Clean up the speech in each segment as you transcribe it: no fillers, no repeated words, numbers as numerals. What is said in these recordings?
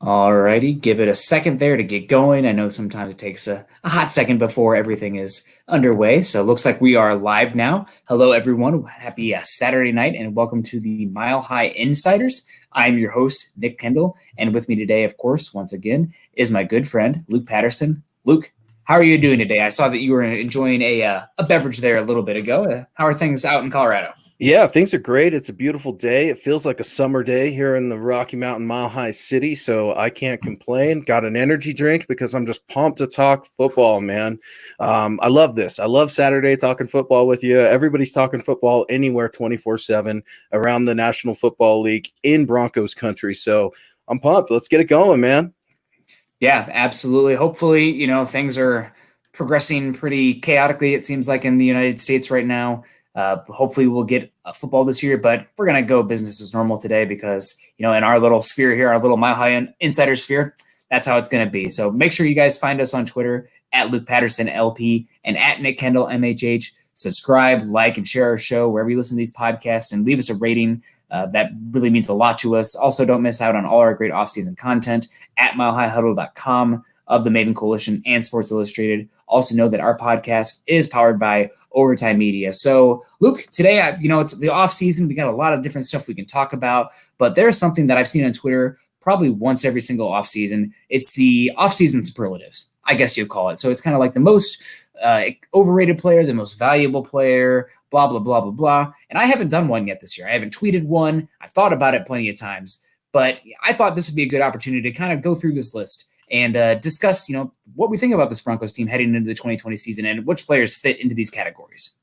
Alrighty, give it a second there to get going. I know sometimes it takes a hot second before everything is underway. So it looks like we are live now. Hello, everyone. Happy Saturday night, and welcome to the Mile High Insiders. I'm your host, Nick Kendell, and with me today, of course, once again, is my good friend, Luke Patterson. Luke, how are you doing today? I saw that you were enjoying a beverage there a little bit ago. How are things out in Colorado? Yeah, things are great. It's a beautiful day. It feels like a summer day here in the Rocky Mountain Mile High City, so I can't complain. Got an energy drink because I'm just pumped to talk football, man. I love this. I love Saturday talking football with you. Everybody's talking football anywhere 24/7 around the National Football League in Broncos country. So I'm pumped. Let's get it going, man. Yeah, absolutely. Hopefully, things are progressing pretty chaotically, it seems like, in the United States right now. Hopefully we'll get football this year, but we're going to go business as normal today because, in our little sphere here, our little Mile High Insider sphere, that's how it's going to be. So make sure you guys find us on Twitter at Luke Patterson LP and at Nick Kendell MHH. Subscribe, like, and share our show wherever you listen to these podcasts, and leave us a rating. That really means a lot to us. Also, don't miss out on all our great offseason content at milehighhuddle.com of the Maven Coalition and Sports Illustrated. Also know that our podcast is powered by Overtime Media. So, Luke, today, it's the off season. We got a lot of different stuff we can talk about, but there's something that I've seen on Twitter probably once every single off season. It's the off season superlatives, I guess you'd call it. So it's kind of like the most overrated player, the most valuable player, blah, blah, blah, blah, blah. And I haven't done one yet this year. I haven't tweeted one. I've thought about it plenty of times, but I thought this would be a good opportunity to kind of go through this list and discuss, what we think about this Broncos team heading into the 2020 season and which players fit into these categories.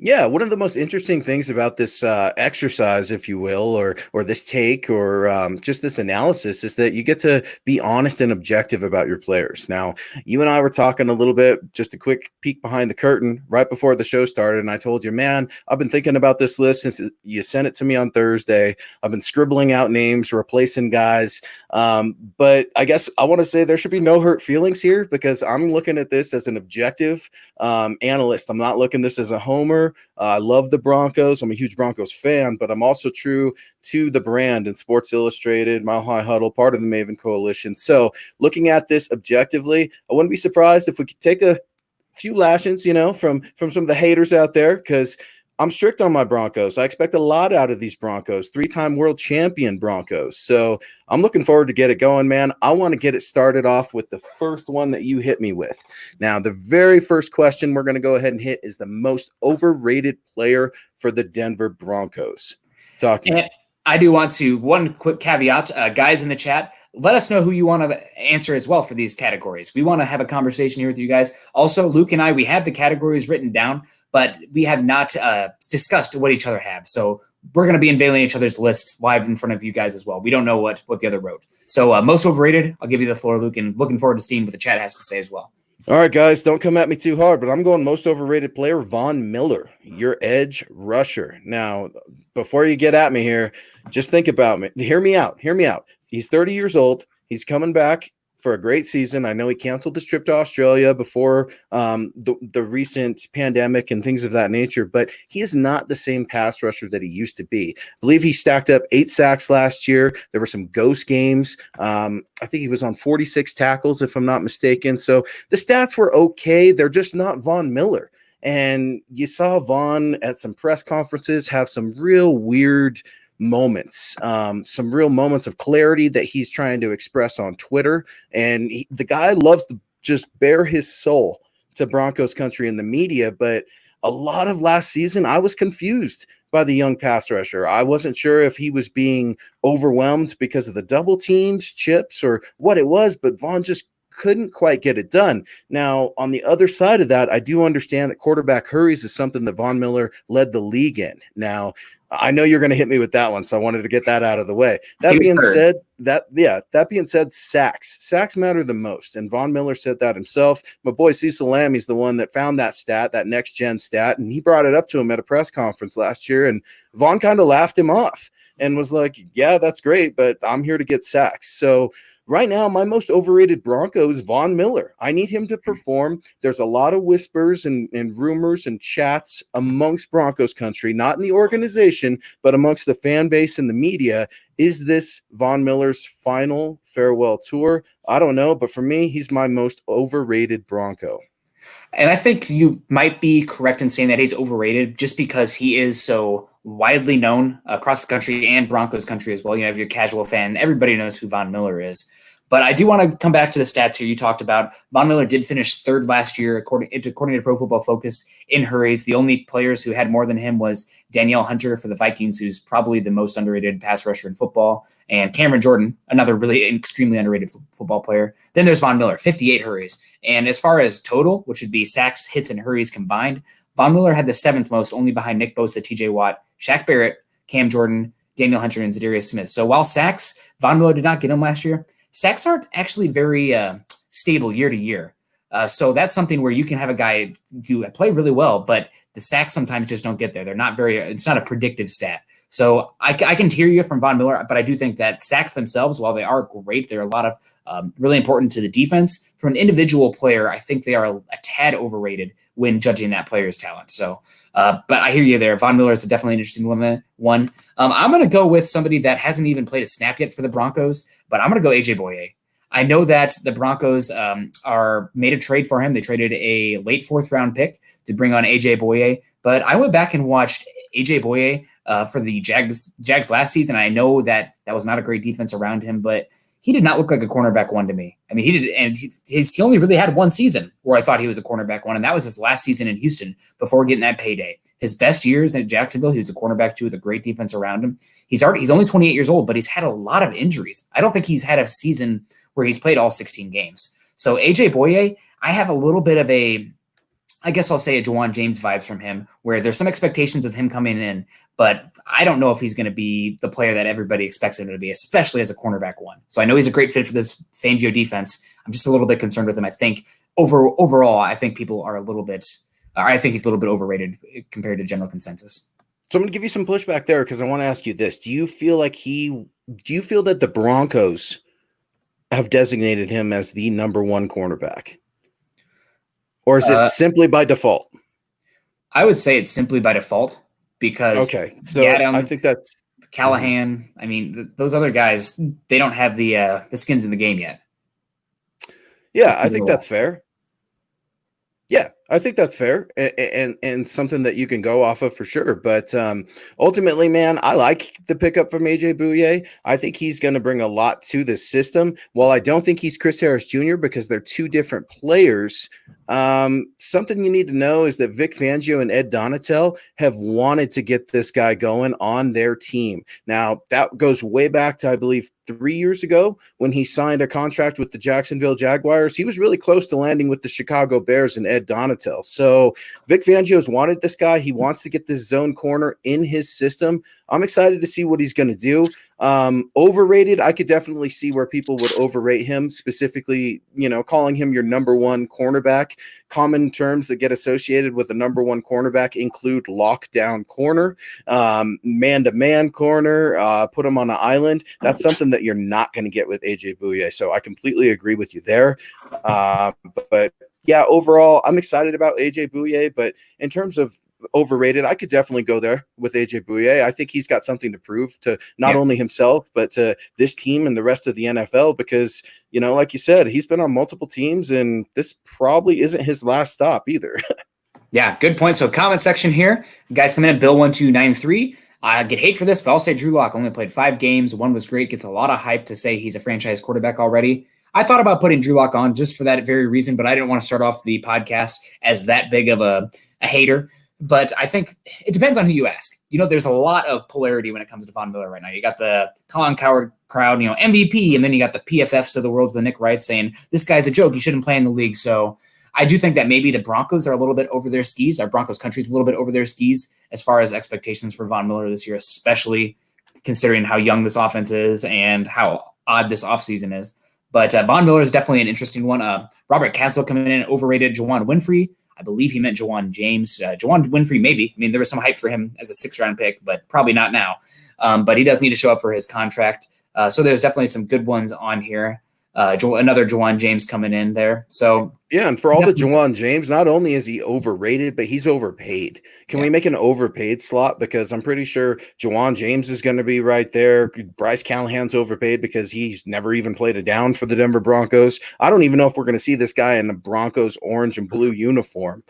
Yeah, one of the most interesting things about this exercise, if you will, or this take, or just this analysis, is that you get to be honest and objective about your players. Now, you and I were talking a little bit, just a quick peek behind the curtain right before the show started, and I told you, man, I've been thinking about this list since you sent it to me on Thursday. I've been scribbling out names, replacing guys, but I guess I want to say there should be no hurt feelings here because I'm looking at this as an objective analyst. I'm not looking at this as a homer. I love the Broncos. I'm a huge Broncos fan, but I'm also true to the brand and Sports Illustrated, Mile High Huddle, part of the Maven Coalition. So looking at this objectively, I wouldn't be surprised if we could take a few lashings, from some of the haters out there, because I'm strict on my Broncos. I expect a lot out of these Broncos, three-time world champion Broncos. So I'm looking forward to get it going, man. I want to get it started off with the first one that you hit me with. Now, the very first question we're going to go ahead and hit is the most overrated player for the Denver Broncos. Talk to me. I do want to, one quick caveat, guys in the chat, let us know who you want to answer as well for these categories. We want to have a conversation here with you guys. Also, Luke and I, we have the categories written down, but we have not discussed what each other have. So we're going to be unveiling each other's lists live in front of you guys as well. We don't know what the other wrote. So most overrated, I'll give you the floor, Luke, and looking forward to seeing what the chat has to say as well. All right, guys, don't come at me too hard, but I'm going most overrated player, Von Miller, your edge rusher. Now, before you get at me here, just think about me. Hear me out. He's 30 years old. He's coming back for a great season. I know he canceled his trip to Australia before the recent pandemic and things of that nature, but he is not the same pass rusher that he used to be. I believe he stacked up 8 sacks last year. There were some ghost games. I think he was on 46 tackles, if I'm not mistaken. So the stats were okay. They're just not Von Miller. And you saw Von at some press conferences have some real weird moments, some real moments of clarity that he's trying to express on Twitter. And the guy loves to just bare his soul to Broncos country in the media. But a lot of last season, I was confused by the young pass rusher. I wasn't sure if he was being overwhelmed because of the double teams, chips, or what it was, but Von just couldn't quite get it done. Now, on the other side of that, I do understand that quarterback hurries is something that Von Miller led the league in. Now, I know you're going to hit me with that one, so I wanted to get that out of the way. That being said, sacks matter the most, and Von Miller said that himself. My boy Cecil Lammy's the one that found that stat, that next gen stat, and he brought it up to him at a press conference last year, and Von kind of laughed him off and was like, "Yeah, that's great, but I'm here to get sacks." So right now, my most overrated Bronco is Von Miller. I need him to perform. There's a lot of whispers and rumors and chats amongst Broncos country, not in the organization, but amongst the fan base and the media. Is this Von Miller's final farewell tour? I don't know, but for me, he's my most overrated Bronco. And I think you might be correct in saying that he's overrated just because he is so widely known across the country and Broncos country as well. You know, if you're a casual fan, everybody knows who Von Miller is. But I do want to come back to the stats here. You talked about Von Miller did finish third last year, according to Pro Football Focus, in hurries. The only players who had more than him was Danielle Hunter for the Vikings, who's probably the most underrated pass rusher in football, and Cameron Jordan, another really extremely underrated football player. Then there's Von Miller, 58 hurries. And as far as total, which would be sacks, hits, and hurries combined, Von Miller had the seventh most, only behind Nick Bosa, TJ Watt, Shaq Barrett, Cam Jordan, Daniel Hunter, and Zadarius Smith. So while sacks, Von Miller did not get him last year, sacks aren't actually very stable year to year. So that's something where you can have a guy who play really well, but the sacks sometimes just don't get there. They're not it's not a predictive stat. So I can hear you from Von Miller, but I do think that sacks themselves, while they are great, they're a lot of really important to the defense. For an individual player, I think they are a tad overrated when judging that player's talent. So, but I hear you there. Von Miller is definitely an interesting one. I'm going to go with somebody that hasn't even played a snap yet for the Broncos, but I'm going to go AJ Boye. I know that the Broncos are made a trade for him. They traded a late fourth round pick to bring on AJ Boye, but I went back and watched AJ Boye for the Jags last season. I know that was not a great defense around him, but he did not look like a cornerback one to me. I mean, he did, and he only really had one season where I thought he was a cornerback one, and that was his last season in Houston before getting that payday. His best years in Jacksonville, he was a cornerback too with a great defense around him. He's only 28 years old, but he's had a lot of injuries. I don't think he's had a season where he's played all 16 games. So AJ Boye, I have a little bit of I guess I'll say a Juwan James vibes from him, where there's some expectations with him coming in, but I don't know if he's going to be the player that everybody expects him to be, especially as a cornerback one. So I know he's a great fit for this Fangio defense. I'm just a little bit concerned with him. I think overall, I think people are I think he's a little bit overrated compared to general consensus. So I'm going to give you some pushback there because I want to ask you this. Do you feel that the Broncos have designated him as the number one cornerback? Or is it simply by default? I would say it's simply by default because so I think that's Callahan. I mean, those other guys, they don't have the skins in the game yet. Yeah, I think that's fair. Yeah, I think that's fair and something that you can go off of for sure. But ultimately, man, I like the pickup from AJ Bouye. I think he's going to bring a lot to this system. While I don't think he's Chris Harris Jr. because they're two different players, something you need to know is that Vic Fangio and Ed Donatel have wanted to get this guy going on their team. Now, that goes way back to, I believe, 3 years ago when he signed a contract with the Jacksonville Jaguars. He was really close to landing with the Chicago Bears and Ed Donatel. So Vic Fangio's wanted this guy. He wants to get this zone corner in his system. I'm excited to see what he's going to do. Overrated, I could definitely see where people would overrate him, specifically, calling him your number one cornerback. Common terms that get associated with the number one cornerback include lockdown corner, man-to-man corner, put him on an island. That's something that you're not going to get with AJ Bouye. So I completely agree with you there. But yeah, overall, I'm excited about AJ Bouye, but in terms of overrated, I could definitely go there with AJ Bouye. I think he's got something to prove to not only himself, but to this team and the rest of the NFL because, like you said, he's been on multiple teams and this probably isn't his last stop either. Yeah, good point. So comment section here. Guys come in at Bill1293. I get hate for this, but I'll say Drew Lock only played 5 games. One was great. Gets a lot of hype to say he's a franchise quarterback already. I thought about putting Drew Lock on just for that very reason, but I didn't want to start off the podcast as that big of a hater. But I think it depends on who you ask. There's a lot of polarity when it comes to Von Miller right now. You got the Colin Cowherd crowd, MVP, and then you got the PFFs of the world, the Nick Wright saying, this guy's a joke. He shouldn't play in the league. So I do think that maybe the Broncos are a little bit over their skis. Our Broncos country is a little bit over their skis as far as expectations for Von Miller this year, especially considering how young this offense is and how odd this offseason is. But Von Miller is definitely an interesting one. Robert Castle coming in, overrated. Juwan Winfrey. I believe he meant Juwan James. Juwan Winfrey, maybe. I mean, there was some hype for him as a 6th-round pick, but probably not now. But he does need to show up for his contract. So there's definitely some good ones on here. Another Juwan James coming in there. So yeah, and for all the definitely, Juwan James, not only is he overrated, but he's overpaid. Can yeah. we make an overpaid slot? Because I'm pretty sure Juwan James is going to be right there. Bryce Callahan's overpaid because he's never even played a down for the Denver Broncos. I don't even know if we're going to see this guy in the Broncos orange and blue uniform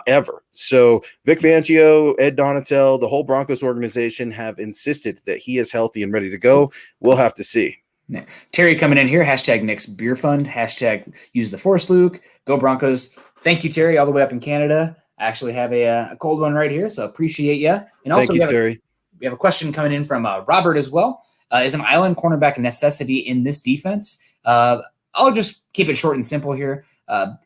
ever. So Vic Fangio, Ed Donatel, the whole Broncos organization have insisted that he is healthy and ready to go. We'll have to see. Yeah. Terry coming in here, hashtag Nick's Beer Fund, hashtag use the Force Luke, go Broncos. Thank you, Terry, all the way up in Canada. I actually have a cold one right here, so appreciate you. And also, Thank you, Terry. We have a question coming in from Robert as well. Is an island cornerback a necessity in this defense? I'll just keep it short and simple here.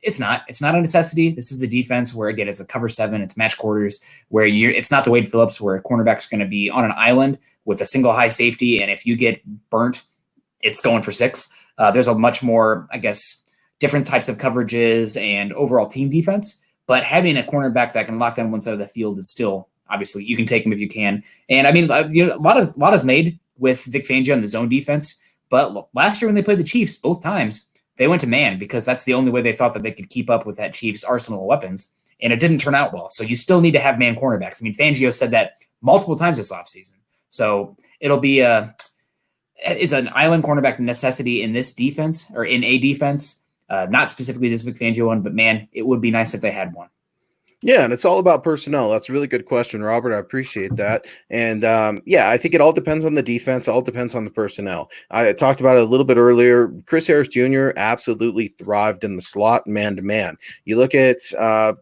It's not a necessity. This is a defense where, again, it's a cover 7, it's match quarters, where it's not the Wade Phillips where a cornerback's going to be on an island with a single high safety, and if you get burnt, it's going for 6. There's a much more, I guess, different types of coverages and overall team defense. But having a cornerback that can lock down one side of the field is still, obviously, you can take him if you can. And I mean, a lot is made with Vic Fangio and the zone defense. But last year when they played the Chiefs, both times, they went to man because that's the only way they thought that they could keep up with that Chiefs arsenal of weapons. And it didn't turn out well. So you still need to have man cornerbacks. I mean, Fangio said that multiple times this offseason. So it'll be is an island cornerback necessity in this defense or in a defense, not specifically this Vic Fangio one, but man, it would be nice if they had one. Yeah, and it's all about personnel. That's a really good question, Robert. I appreciate that. And yeah, I think it all depends on the defense. It all depends on the personnel. I talked about it a little bit earlier. Chris Harris Jr. absolutely thrived in the slot man-to-man. You look at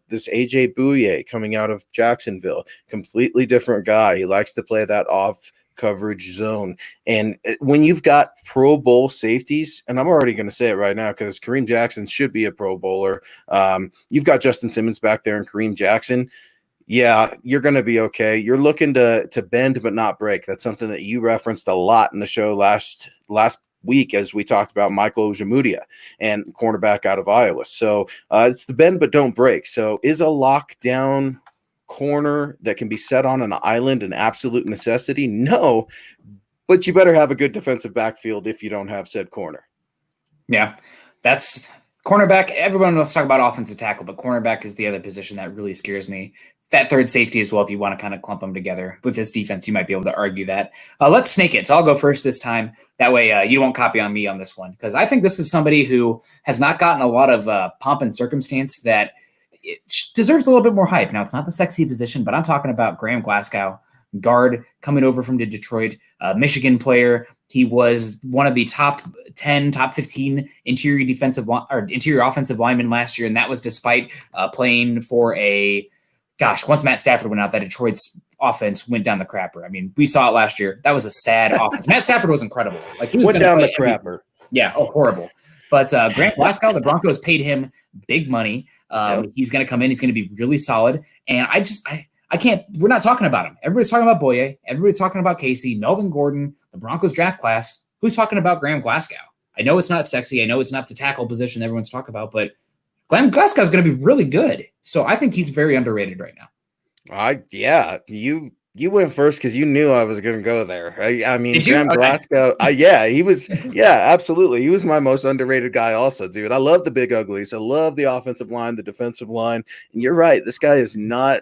this A.J. Bouye coming out of Jacksonville, completely different guy. He likes to play that off coverage zone. And when you've got Pro Bowl safeties, and I'm already going to say it right now because Kareem Jackson should be a Pro Bowler. You've got Justin Simmons back there and Kareem Jackson. Yeah, you're going to be okay. You're looking to bend but not break. That's something that you referenced a lot in the show last week as we talked about Michael Ojemudia and cornerback out of Iowa. So it's the bend but don't break. So is a lockdown corner that can be set on an island an absolute necessity? No, but you better have a good defensive backfield if you don't have said corner. Yeah, that's cornerback. Everyone wants to talk about offensive tackle, but cornerback is the other position that really scares me. That third safety as well, if you want to kind of clump them together. With this defense, you might be able to argue that. Let's snake it. So I'll go first this time. That way you won't copy on me on this one, because I think this is somebody who has not gotten a lot of pomp and circumstance that it deserves a little bit more hype. Now, it's not the sexy position, but I'm talking about Graham Glasgow, guard coming over from Detroit, Michigan player. He was one of the top 10, top 15 interior offensive linemen last year, and that was despite playing for once Matt Stafford went out, that Detroit's offense went down the crapper. I mean, we saw it last year. That was a sad offense. Matt Stafford was incredible. Like, he was went down the crapper. Yeah, horrible. But Grant Glasgow, the Broncos paid him big money. He's going to come in. He's going to be really solid. And I can't – we're not talking about him. Everybody's talking about Boye. Everybody's talking about Casey, Melvin Gordon, the Broncos draft class. Who's talking about Graham Glasgow? I know it's not sexy. I know it's not the tackle position everyone's talking about, but Graham Glasgow is going to be really good. So I think he's very underrated right now. You went first because you knew I was going to go there. I mean, Graham Okay. Glasgow, he was, absolutely. He was my most underrated guy also, dude. I love the big uglies. I love the offensive line, the defensive line. And you're right. This guy is not,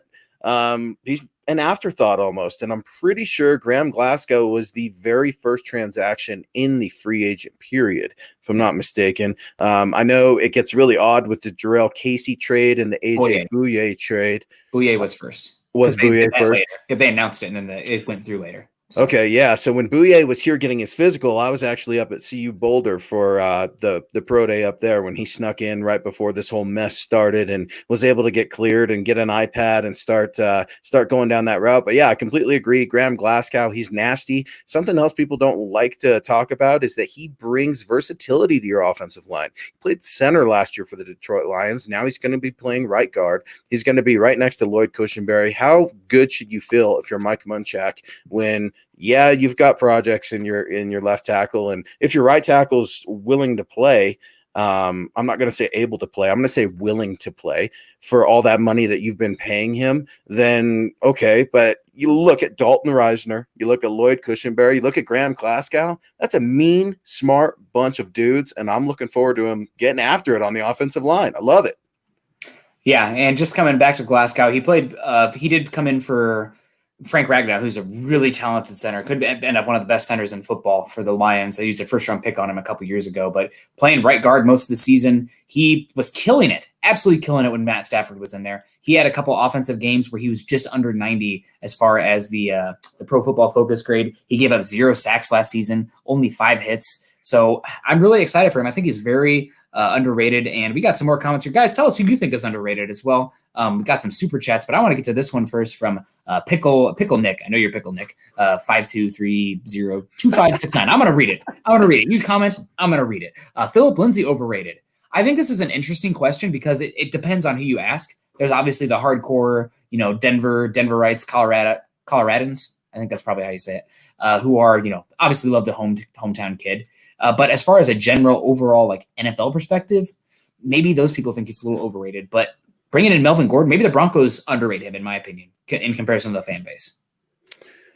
he's an afterthought almost. And I'm pretty sure Graham Glasgow was the very first transaction in the free agent period, if I'm not mistaken. I know it gets really odd with the Jarrell Casey trade and the AJ Bouye trade. Bouye was first. Was Bouye first? If they announced it, and then it went through later. So. Okay, yeah. So when Bouye was here getting his physical, I was actually up at CU Boulder for the pro day up there when he snuck in right before this whole mess started and was able to get cleared and get an iPad and start going down that route. But yeah, I completely agree. Graham Glasgow, he's nasty. Something else people don't like to talk about is that he brings versatility to your offensive line. He played center last year for the Detroit Lions. Now he's going to be playing right guard. He's going to be right next to Lloyd Cushenberry. How good should you feel if you're Mike Munchak when you've got projects in your left tackle, and if your right tackle's willing to play, I'm not going to say able to play. I'm going to say willing to play for all that money that you've been paying him, then okay. But you look at Dalton Reisner, you look at Lloyd Cushenberry, you look at Graham Glasgow. That's a mean, smart bunch of dudes, and I'm looking forward to him getting after it on the offensive line. I love it. Yeah, and just coming back to Glasgow, he played. He did come in for Frank Ragnow, who's a really talented center. Could end up one of the best centers in football for the Lions. They used a first-round pick on him a couple years ago, but playing right guard most of the season, he was killing it, absolutely killing it when Matt Stafford was in there. He had a couple offensive games where he was just under 90 as far as the Pro Football Focus grade. He gave up 0 sacks last season, only 5 hits. So I'm really excited for him. I think he's very underrated. And we got some more comments here. Guys, tell us who you think is underrated as well. We got some super chats, but I want to get to this one first from Pickle Nick. I know you're Pickle Nick. 52302569. I'm going to read it. You comment, I'm going to read it. Philip Lindsay overrated. I think this is an interesting question because it depends on who you ask. There's obviously the hardcore, Denverites, Coloradans. I think that's probably how you say it. Who are, obviously love the hometown kid. But as far as a general overall like NFL perspective, maybe those people think he's a little overrated. But bringing in Melvin Gordon, maybe the Broncos underrate him, in my opinion, in comparison to the fan base.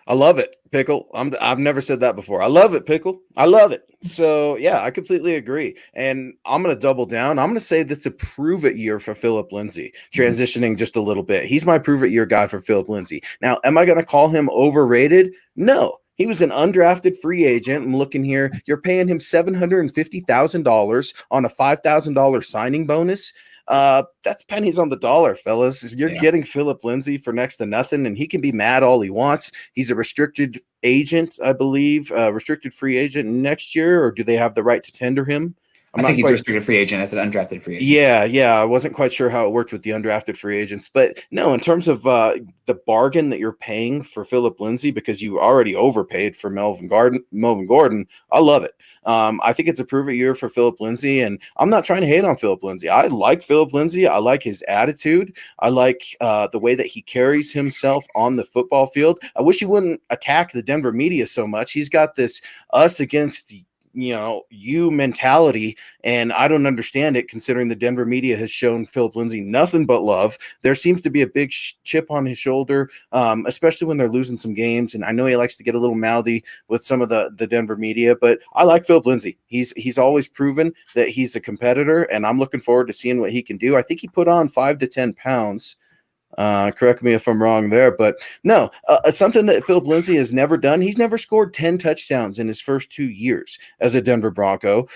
I love it, Pickle. I've never said that before. I love it, Pickle. I love it. So, yeah, I completely agree. And I'm going to double down. I'm going to say that's a prove-it year for Philip Lindsay, transitioning just a little bit. He's my prove-it year guy for Philip Lindsay. Now, am I going to call him overrated? No. He was an undrafted free agent. I'm looking here. You're paying him $750,000 on a $5,000 signing bonus. That's pennies on the dollar, fellas. You're getting Philip Lindsay for next to nothing, and he can be mad all he wants. He's a restricted agent, I believe, restricted free agent next year, or do they have the right to tender him? I think he's a restricted free agent as an undrafted free agent. Yeah. I wasn't quite sure how it worked with the undrafted free agents. But no, in terms of the bargain that you're paying for Philip Lindsay, because you already overpaid for Melvin Gordon, I love it. I think it's a prove-it year for Philip Lindsay, and I'm not trying to hate on Philip Lindsay. I like Philip Lindsay. I like his attitude. I like the way that he carries himself on the football field. I wish he wouldn't attack the Denver media so much. He's got this us against you mentality, and I don't understand it considering the Denver media has shown Philip Lindsay nothing but love. There seems to be a big chip on his shoulder, especially when they're losing some games, and I know he likes to get a little mouthy with some of the Denver media, but I like Philip Lindsay. He's always proven that he's a competitor, and I'm looking forward to seeing what he can do. I think he put on 5 to 10 pounds. Correct me if I'm wrong there, but no, it's something that Philip Lindsay has never done. He's never scored 10 touchdowns in his first 2 years as a Denver Bronco.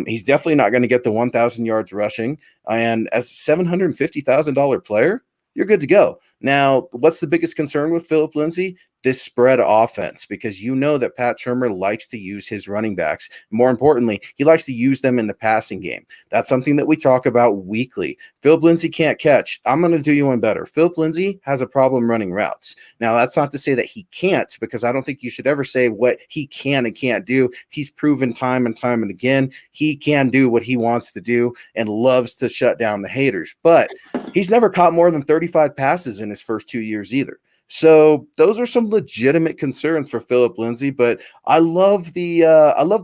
He's definitely not going to get the 1,000 yards rushing. And as a $750,000 player, you're good to go. Now, what's the biggest concern with Philip Lindsay? This spread offense, because you know that Pat Shurmur likes to use his running backs. More importantly, he likes to use them in the passing game. That's something that we talk about weekly. Philip Lindsay can't catch. I'm going to do you one better. Philip Lindsay has a problem running routes. Now, that's not to say that he can't, because I don't think you should ever say what he can and can't do. He's proven time and time and again he can do what he wants to do and loves to shut down the haters. But he's never caught more than 35 passes in his first 2 years either. So those are some legitimate concerns for Philip Lindsay, but I love the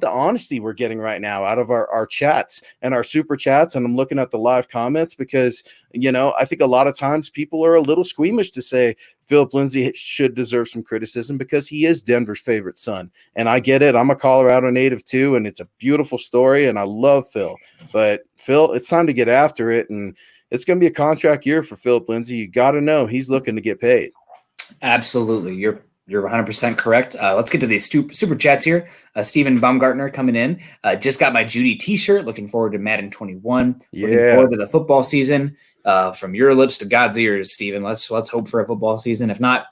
honesty we're getting right now out of our chats and our super chats. And I'm looking at the live comments because, I think a lot of times people are a little squeamish to say Philip Lindsay should deserve some criticism because he is Denver's favorite son. And I get it. I'm a Colorado native too, and it's a beautiful story, and I love Phil. But Phil, it's time to get after it, and it's going to be a contract year for Philip Lindsay. You got to know he's looking to get paid. Absolutely. You're 100% correct. Let's get to these super chats here. Stephen Baumgartner coming in. Just got my Judy t-shirt. Looking forward to Madden 21. Yeah. Looking forward to the football season. From your lips to God's ears, Stephen. Let's hope for a football season. If not,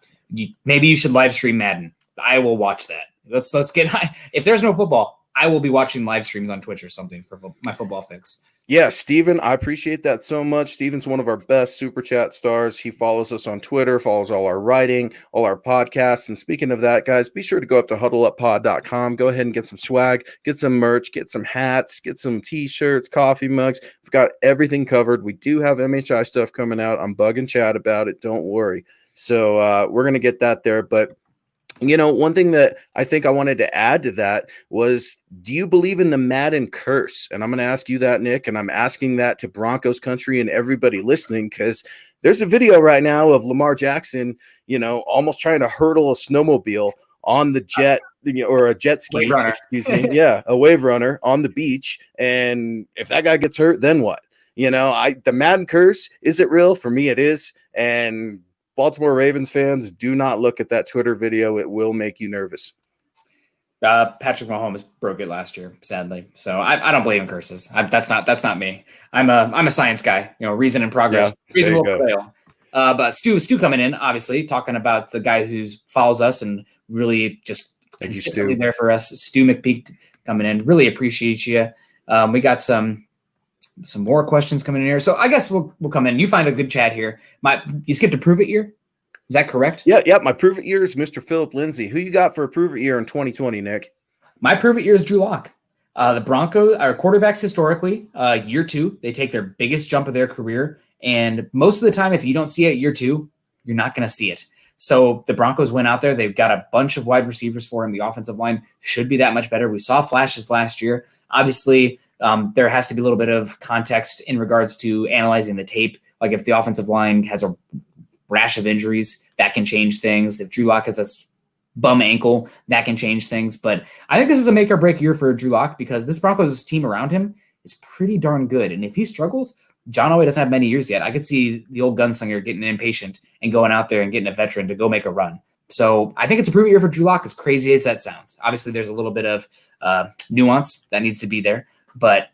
maybe you should live stream Madden. I will watch that. Let's get if there's no football, I will be watching live streams on Twitch or something for my football fix. Yeah, Steven, I appreciate that so much. Steven's one of our best super chat stars. He follows us on Twitter, follows all our writing, all our podcasts. And speaking of that, guys, be sure to go up to huddleuppod.com. Go ahead and get some swag, get some merch, get some hats, get some t-shirts, coffee mugs. We've got everything covered. We do have MHI stuff coming out. I'm bugging Chad about it. Don't worry. So we're going to get that there. But One thing that I think I wanted to add to that was, do you believe in the Madden curse? And I'm going to ask you that, Nick, and I'm asking that to Broncos country and everybody listening, because there's a video right now of Lamar Jackson, almost trying to hurdle a snowmobile on the jet, or a jet Wave ski, runner. excuse me. Yeah, a wave runner on the beach. And if that guy gets hurt, then what? The Madden curse, is it real? For me, it is. And Baltimore Ravens fans, do not look at that Twitter video. It will make you nervous. Patrick Mahomes broke it last year, sadly. So I don't believe in curses. That's not me. I'm a science guy. Reason and progress, Yeah, reason there you will go. prevail. But Stu coming in, obviously talking about the guy who follows us and really just Thank you, consistently Stu. there for us. Stu McPeak coming in, really appreciate you. We got some more questions coming in here, so I guess we'll come in. You find a good chat here. You skipped a prove it year. Is that correct? Yeah. My prove it year is Mr. Philip Lindsay. Who you got for a prove it year in 2020, Nick? My prove it year is Drew Lock. The Broncos are quarterbacks historically. Year two, they take their biggest jump of their career. And most of the time, if you don't see it year two, you're not going to see it. So the Broncos went out there. They've got a bunch of wide receivers for him. The offensive line should be that much better. We saw flashes last year. Obviously, there has to be a little bit of context in regards to analyzing the tape. Like if the offensive line has a rash of injuries, that can change things. If Drew Lock has a bum ankle, that can change things. But I think this is a make or break year for Drew Lock because this Broncos team around him is pretty darn good. And if he struggles, John Elway doesn't have many years yet. I could see the old gunslinger getting impatient and going out there and getting a veteran to go make a run. So I think it's a prove it year for Drew Lock, as crazy as that sounds. Obviously, there's a little bit of nuance that needs to be there, but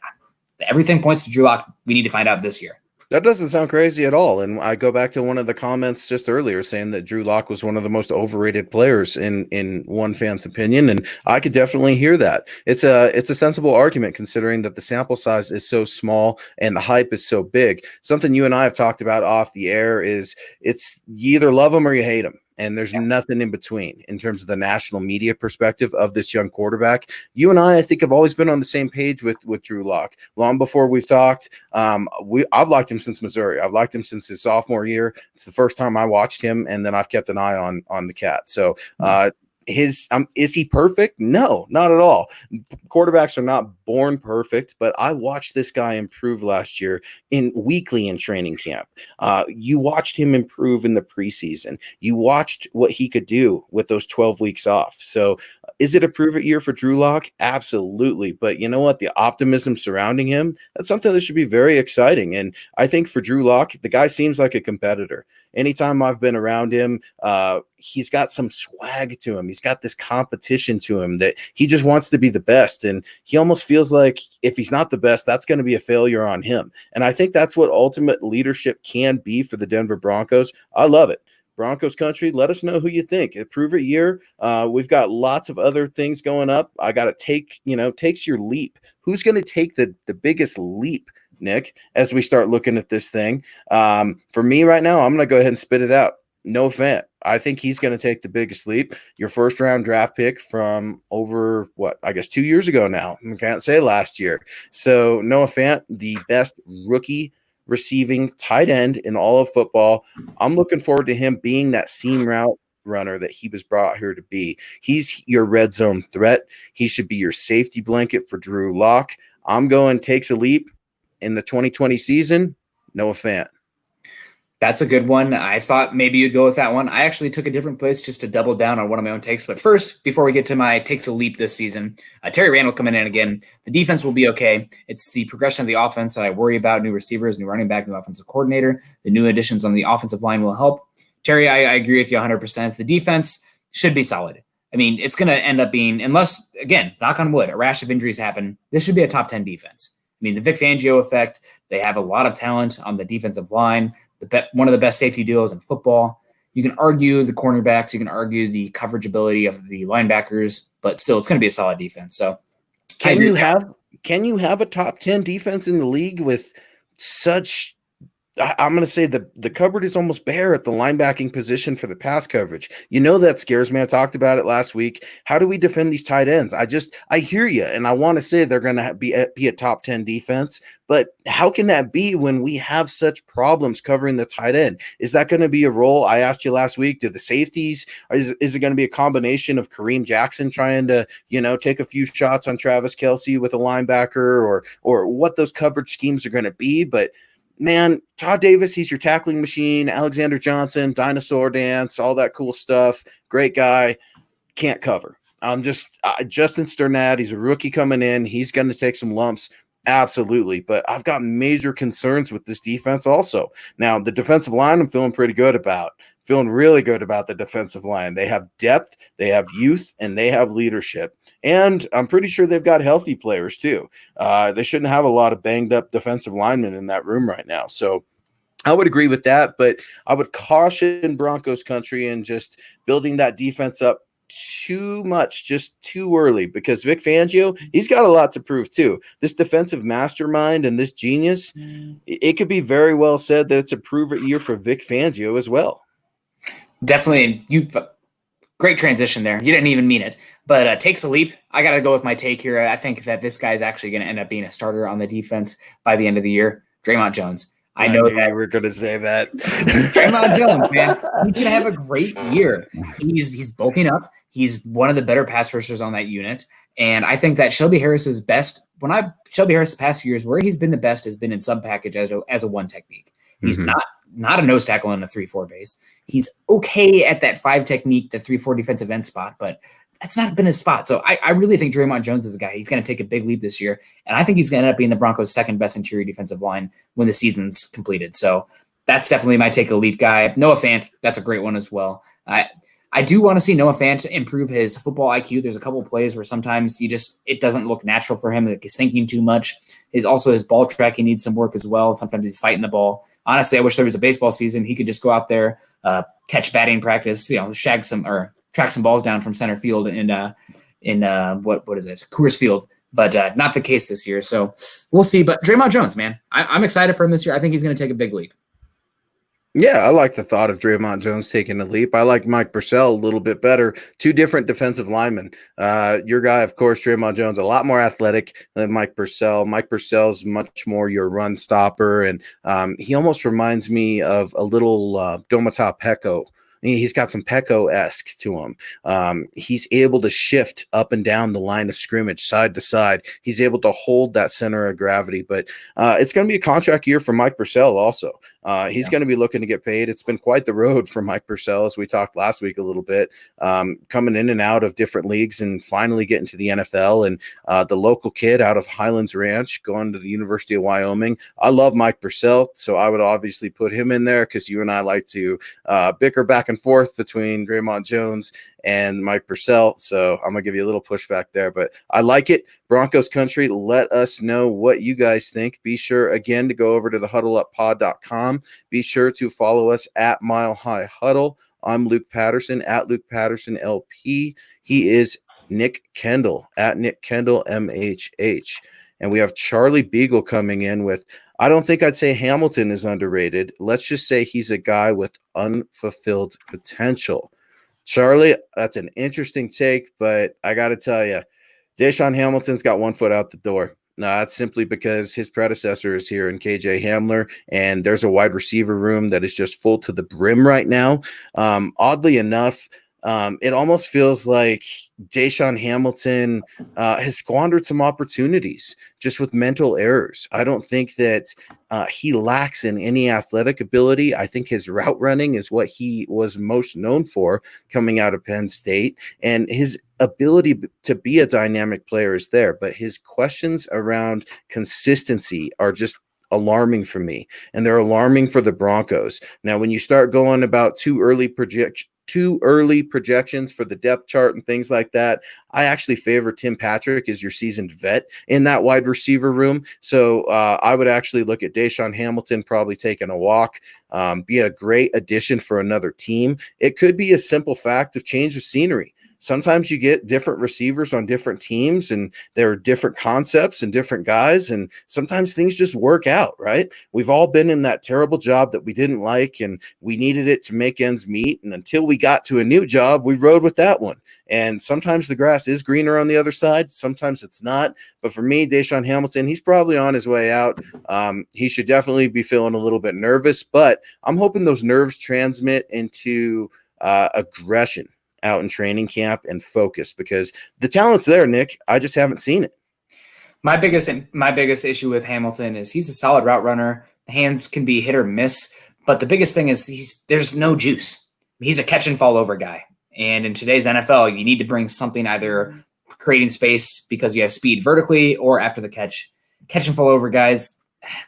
everything points to Drew Lock. We need to find out this year. That doesn't sound crazy at all. And I go back to one of the comments just earlier saying that Drew Lock was one of the most overrated players in one fan's opinion. And I could definitely hear that. It's a sensible argument considering that the sample size is so small and the hype is so big. Something you and I have talked about off the air is you either love him or you hate him. And there's nothing in between in terms of the national media perspective of this young quarterback. You and I think, have always been on the same page with Drew Lock. Long before we've talked, I've liked him since Missouri. I've liked him since his sophomore year. It's the first time I watched him, and then I've kept an eye on the cat. So is he perfect? No, not at all. Quarterbacks are not born perfect, but I watched this guy improve last year weekly in training camp. You watched him improve in the preseason. You watched what he could do with those 12 weeks off. So is it a prove it year for Drew Lock? Absolutely. But you know what? The optimism surrounding him, that's something that should be very exciting. And I think for Drew Lock, the guy seems like a competitor. Anytime I've been around him, he's got some swag to him. He's got this competition to him that he just wants to be the best. And he almost feels like if he's not the best, that's going to be a failure on him. And I think that's what ultimate leadership can be for the Denver Broncos. I love it. Broncos country, let us know who you think. Prove it year. We've got lots of other things going up. I got to takes your leap. Who's going to take the biggest leap, Nick, as we start looking at this thing? For me right now, I'm going to go ahead and spit it out. Noah Fant. I think he's going to take the biggest leap. Your first round draft pick from over 2 years ago now. I can't say last year. So Noah Fant, the best rookie receiving tight end in all of football. I'm looking forward to him being that seam route runner that he was brought here to be. He's your red zone threat. He should be your safety blanket for Drew Lock. I'm going takes a leap in the 2020 season. Noah Fant. That's a good one. I thought maybe you'd go with that one. I actually took a different place just to double down on one of my own takes. But first, before we get to my takes a leap this season, Terry Randall coming in again. The defense will be okay. It's the progression of the offense that I worry about. New receivers, new running back, new offensive coordinator. The new additions on the offensive line will help. Terry, I agree with you 100%. The defense should be solid. I mean, it's going to end up being, unless, again, knock on wood, a rash of injuries happen, this should be a top 10 defense. I mean, the Vic Fangio effect, they have a lot of talent on the defensive line, one of the best safety duos in football. You can argue the cornerbacks, you can argue the coverage ability of the linebackers, but still, it's going to be a solid defense. So, can you have a top 10 defense in the league with such I'm going to say the cupboard is almost bare at the linebacking position for the pass coverage. You know that scares me. I talked about it last week. How do we defend these tight ends? I hear you, and I want to say they're going to be a top 10 defense, but how can that be when we have such problems covering the tight end? Is that going to be a role? I asked you last week, do the safeties, is it going to be a combination of Kareem Jackson trying to, take a few shots on Travis Kelce with a linebacker, or what those coverage schemes are going to be? But man, Todd Davis, he's your tackling machine. Alexander Johnson, dinosaur dance, all that cool stuff. Great guy. Can't cover. Justin Sternad, he's a rookie coming in. He's going to take some lumps. Absolutely. But I've got major concerns with this defense also. Now, the defensive line, I'm feeling pretty good about. Feeling really good about the defensive line. They have depth, they have youth, and they have leadership. And I'm pretty sure they've got healthy players too. They shouldn't have a lot of banged up defensive linemen in that room right now. So I would agree with that, but I would caution Broncos country and just building that defense up too much, just too early, because Vic Fangio, he's got a lot to prove too. This defensive mastermind and this genius, it could be very well said that it's a prove it year for Vic Fangio as well. Definitely, great transition there. You didn't even mean it, but takes a leap. I got to go with my take here. I think that this guy's actually going to end up being a starter on the defense by the end of the year. Draymond Jones. I know that you were going to say that. Draymond Jones, man, he's going to have a great year. He's bulking up. He's one of the better pass rushers on that unit. And I think that Shelby Harris's best, Shelby Harris the past few years, where he's been the best has been in sub package as a one technique. He's not a nose tackle in a 3-4 base. He's okay at that 5 technique, the 3-4 defensive end spot, but that's not been his spot. So I really think Draymond Jones is a guy. He's going to take a big leap this year, and I think he's going to end up being the Broncos' second best interior defensive line when the season's completed. So that's definitely my take a leap guy. Noah Fant, that's a great one as well. I do want to see Noah Fant improve his football IQ. There's a couple of plays where sometimes it doesn't look natural for him. Like he's thinking too much. His ball tracking needs some work as well. Sometimes he's fighting the ball. Honestly, I wish there was a baseball season. He could just go out there, catch batting practice, track some balls down from center field in what is it, Coors Field. But not the case this year. So we'll see. But Draymond Jones, man, I'm excited for him this year. I think he's going to take a big leap. Yeah, I like the thought of Draymond Jones taking a leap. I like Mike Purcell a little bit better. 2 different defensive linemen. Your guy, of course, Draymond Jones, a lot more athletic than Mike Purcell. Mike Purcell's much more your run stopper, and he almost reminds me of a little Domata Peko. He's got some Pecco-esque to him. He's able to shift up and down the line of scrimmage, side to side. He's able to hold that center of gravity. But it's going to be a contract year for Mike Purcell also. He's going to be looking to get paid. It's been quite the road for Mike Purcell, as we talked last week a little bit, coming in and out of different leagues and finally getting to the NFL. And the local kid out of Highlands Ranch going to the University of Wyoming. I love Mike Purcell, so I would obviously put him in there because you and I like to bicker back and forth between Draymond Jones and Mike Purcell. So I'm going to give you a little pushback there, but I like it. Broncos country, let us know what you guys think. Be sure, again, to go over to thehuddleuppod.com. Be sure to follow us at Mile High Huddle. I'm Luke Patterson, at Luke Patterson LP. He is Nick Kendell, at Nick Kendell MHH. And we have Charlie Beagle coming in with, I don't think I'd say Hamilton is underrated. Let's just say he's a guy with unfulfilled potential. Charlie, that's an interesting take, but I got to tell you, Deshaun Hamilton's got one foot out the door. That's simply because his predecessor is here in KJ Hamler, and there's a wide receiver room that is just full to the brim right now. Oddly enough, it almost feels like Deshaun Hamilton has squandered some opportunities just with mental errors. I don't think that he lacks in any athletic ability. I think his route running is what he was most known for coming out of Penn State, and his ability to be a dynamic player is there, but his questions around consistency are just alarming for me, and they're alarming for the Broncos. Now, when you start going about too early projections for the depth chart and things like that, I actually favor Tim Patrick as your seasoned vet in that wide receiver room. So I would actually look at Deshaun Hamilton probably taking a walk, be a great addition for another team. It could be a simple fact of change of scenery. sometimes you get different receivers on different teams, and there are different concepts and different guys, and sometimes things just work out, right? We've all been in that terrible job that we didn't like, and we needed it to make ends meet. And until we got to a new job, we rode with that one. And sometimes the grass is greener on the other side. Sometimes it's not. But for me, Deshaun Hamilton, he's probably on his way out. He should definitely be feeling a little bit nervous, but I'm hoping those nerves transmit into aggression out in training camp and focus, because the talent's there, Nick. I just haven't seen it. My biggest issue with Hamilton is he's a solid route runner. The hands can be hit or miss, but the biggest thing is there's no juice. He's a catch and fall over guy. And in today's NFL, you need to bring something, either creating space because you have speed vertically, or after the catch and fall over guys.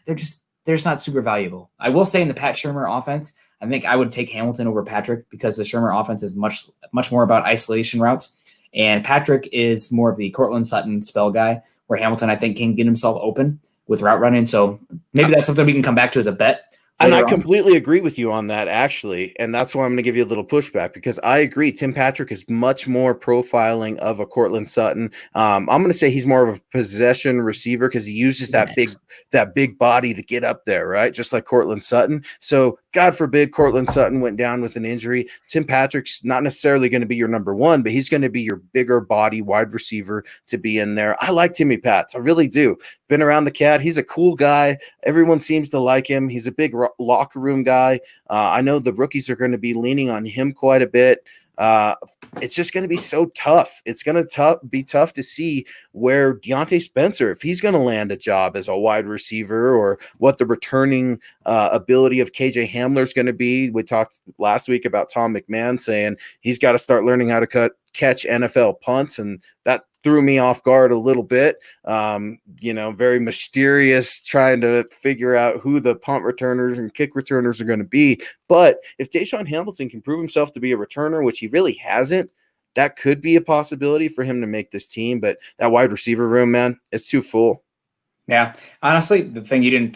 They're just not super valuable. I will say in the Pat Shurmur offense, I think I would take Hamilton over Patrick, because the Shurmur offense is much more about isolation routes. And Patrick is more of the Cortland Sutton spell guy, where Hamilton, I think, can get himself open with route running. So maybe that's something we can come back to as a bet. And I completely agree with you on that, actually. And that's why I'm going to give you a little pushback, because I agree. Tim Patrick is much more profiling of a Cortland Sutton. I'm going to say he's more of a possession receiver, because he uses that big body to get up there, right? Just like Cortland Sutton. So God forbid Cortland Sutton went down with an injury. Tim Patrick's not necessarily going to be your number one, but he's going to be your bigger body wide receiver to be in there. I like Timmy Pats. I really do. Been around the cat. He's a cool guy. Everyone seems to like him. He's a big locker room guy. I know the rookies are going to be leaning on him quite a bit. It's just going to be so tough. It's going to be tough to see where Deontay Spencer, if he's going to land a job as a wide receiver, or what the returning ability of KJ Hamler is going to be. We talked last week about Tom McMahon saying he's got to start learning how to catch NFL punts, and that threw me off guard a little bit. Very mysterious, trying to figure out who the punt returners and kick returners are going to be. But if Deshaun Hamilton can prove himself to be a returner, which he really hasn't, that could be a possibility for him to make this team. But that wide receiver room, man, it's too full. Yeah. Honestly, the thing you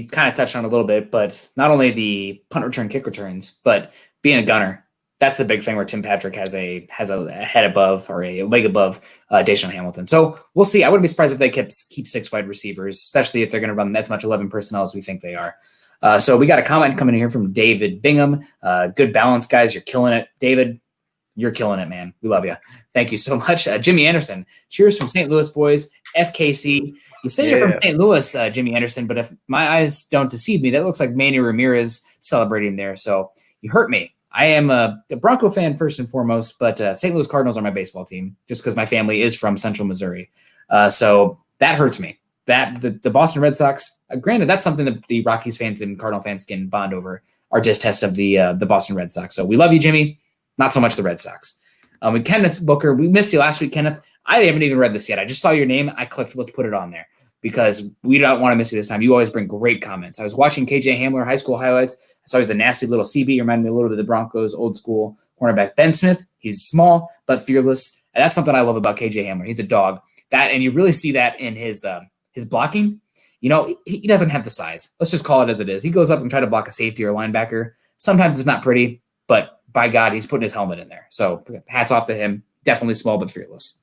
kind of touched on a little bit, but not only the punt return, kick returns, but being a gunner. That's the big thing where Tim Patrick has a head above, or a leg above Deshaun Hamilton. So we'll see. I wouldn't be surprised if they keep 6 wide receivers, especially if they're going to run as much 11 personnel as we think they are. So we got a comment coming in here from David Bingham. Good balance, guys. You're killing it. David, you're killing it, man. We love you. Thank you so much. Jimmy Anderson, cheers from St. Louis, boys. FKC. You say you're from St. Louis, Jimmy Anderson, but if my eyes don't deceive me, that looks like Manny Ramirez celebrating there. So you hurt me. I am a Bronco fan first and foremost, but St. Louis Cardinals are my baseball team, just because my family is from Central Missouri. So that hurts me. That the Boston Red Sox, granted, that's something that the Rockies fans and Cardinal fans can bond over, our distest of the Boston Red Sox. So we love you, Jimmy. Not so much the Red Sox. With Kenneth Booker, we missed you last week, Kenneth. I haven't even read this yet. I just saw your name. I clicked, let's put it on there, because we don't want to miss you this time. You always bring great comments. I was watching KJ Hamler high school highlights. I saw he's a nasty little CB. Reminded me a little bit of the Broncos old school cornerback Ben Smith. He's small but fearless. And that's something I love about KJ Hamler. He's a dog. And you really see that in his blocking. He doesn't have the size. Let's just call it as it is. He goes up and try to block a safety or a linebacker. Sometimes it's not pretty, but by God, he's putting his helmet in there. So hats off to him. Definitely small but fearless.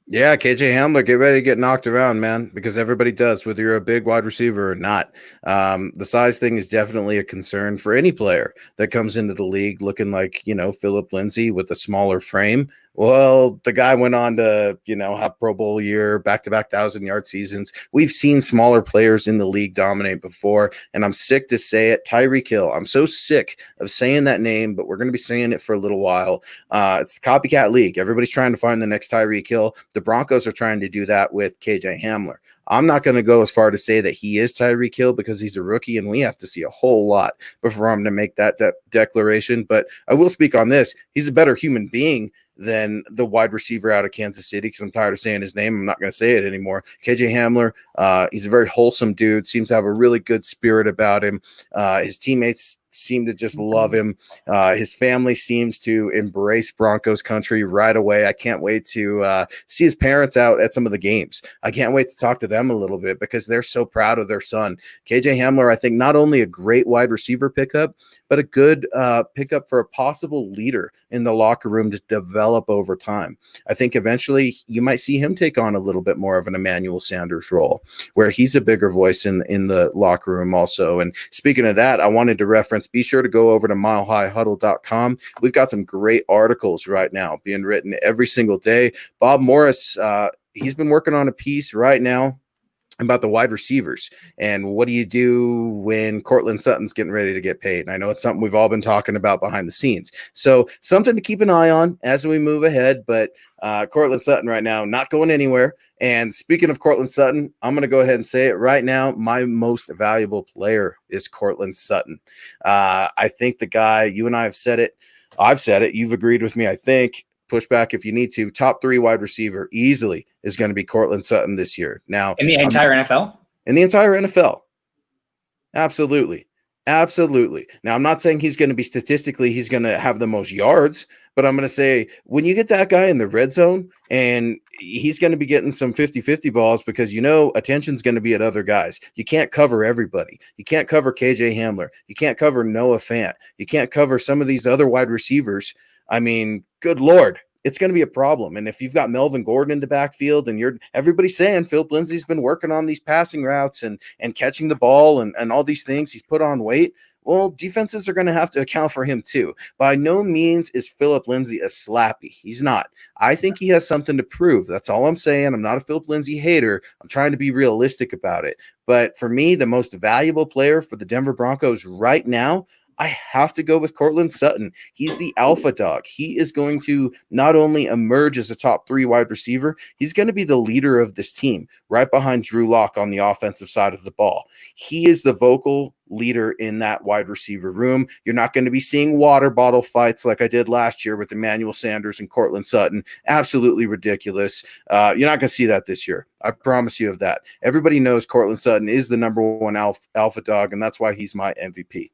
Yeah, KJ Hamler, get ready to get knocked around, man, because everybody does, whether you're a big wide receiver or not. The size thing is definitely a concern for any player that comes into the league looking like, Phillip Lindsay with a smaller frame. Well, the guy went on to, have Pro Bowl year, back-to-back 1,000-yard seasons. We've seen smaller players in the league dominate before, and I'm sick to say it. Tyreek Hill. I'm so sick of saying that name, but we're going to be saying it for a little while. It's the copycat league. Everybody's trying to find the next Tyreek Hill. The Broncos are trying to do that with KJ Hamler. I'm not going to go as far to say that he is Tyreek Hill, because he's a rookie and we have to see a whole lot before I'm going to make that declaration. But I will speak on this. He's a better human being than the wide receiver out of Kansas City, because I'm tired of saying his name. I'm not going to say it anymore. KJ Hamler, he's a very wholesome dude, seems to have a really good spirit about him. His teammates seem to just love him. His family seems to embrace Broncos country right away. I can't wait to see his parents out at some of the games. I can't wait to talk to them a little bit because they're so proud of their son. KJ Hamler, I think, not only a great wide receiver pickup, but a good pickup for a possible leader in the locker room to develop over time. I think eventually you might see him take on a little bit more of an Emmanuel Sanders role, where he's a bigger voice in the locker room also. And speaking of that, I wanted to reference, be sure to go over to milehighhuddle.com. We've got some great articles right now being written every single day. Bob Morris, he's been working on a piece right now about the wide receivers and what do you do when Cortland Sutton's getting ready to get paid. And I know it's something we've all been talking about behind the scenes. So something to keep an eye on as we move ahead. But Cortland Sutton right now, not going anywhere. And speaking of Cortland Sutton, I'm going to go ahead and say it right now. My most valuable player is Cortland Sutton. I think the guy, you and I have said it. I've said it. You've agreed with me, I think. Push back if you need to. Top 3 wide receiver easily is going to be Cortland Sutton this year. Now, in the entire NFL? In the entire NFL. Absolutely. Absolutely. Now, I'm not saying he's going to be statistically, he's going to have the most yards, but I'm going to say when you get that guy in the red zone and he's going to be getting some 50-50 balls because, attention's going to be at other guys. You can't cover everybody. You can't cover KJ Hamler. You can't cover Noah Fant. You can't cover some of these other wide receivers. I mean, good Lord, it's going to be a problem. And if you've got Melvin Gordon in the backfield and everybody's saying Philip Lindsay's been working on these passing routes and catching the ball and all these things, he's put on weight. Well, defenses are going to have to account for him too. By no means is Philip Lindsay a slappy. He's not. I think he has something to prove. That's all I'm saying. I'm not a Philip Lindsay hater. I'm trying to be realistic about it. But for me, the most valuable player for the Denver Broncos right now, I have to go with Cortland Sutton. He's the alpha dog. He is going to not only emerge as a top 3 wide receiver, he's going to be the leader of this team, right behind Drew Lock on the offensive side of the ball. He is the vocal leader in that wide receiver room. You're not going to be seeing water bottle fights like I did last year with Emmanuel Sanders and Cortland Sutton. Absolutely ridiculous. You're not going to see that this year. I promise you of that. Everybody knows Cortland Sutton is the number 1 alpha dog, and that's why he's my MVP.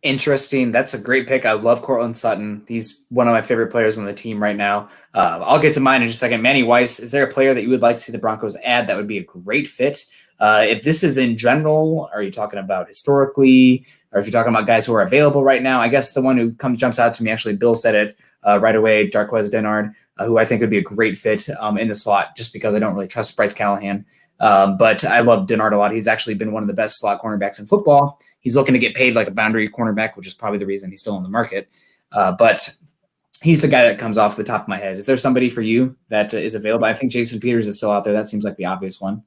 Interesting. That's a great pick. I love Cortland Sutton. He's one of my favorite players on the team right now. I'll get to mine in just a second. Manny Weiss, is there a player that you would like to see the Broncos add that would be a great fit? If this is in general, are you talking about historically, or if you're talking about guys who are available right now? I guess the one who jumps out to me, actually, Bill said it right away, Darqueze Dennard, who I think would be a great fit in the slot, just because I don't really trust Bryce Callahan. But I love Dennard a lot. He's actually been one of the best slot cornerbacks in football. He's looking to get paid like a boundary cornerback, which is probably the reason he's still on the market. But he's the guy that comes off the top of my head. Is there somebody for you that is available? I think Jason Peters is still out there. That seems like the obvious one.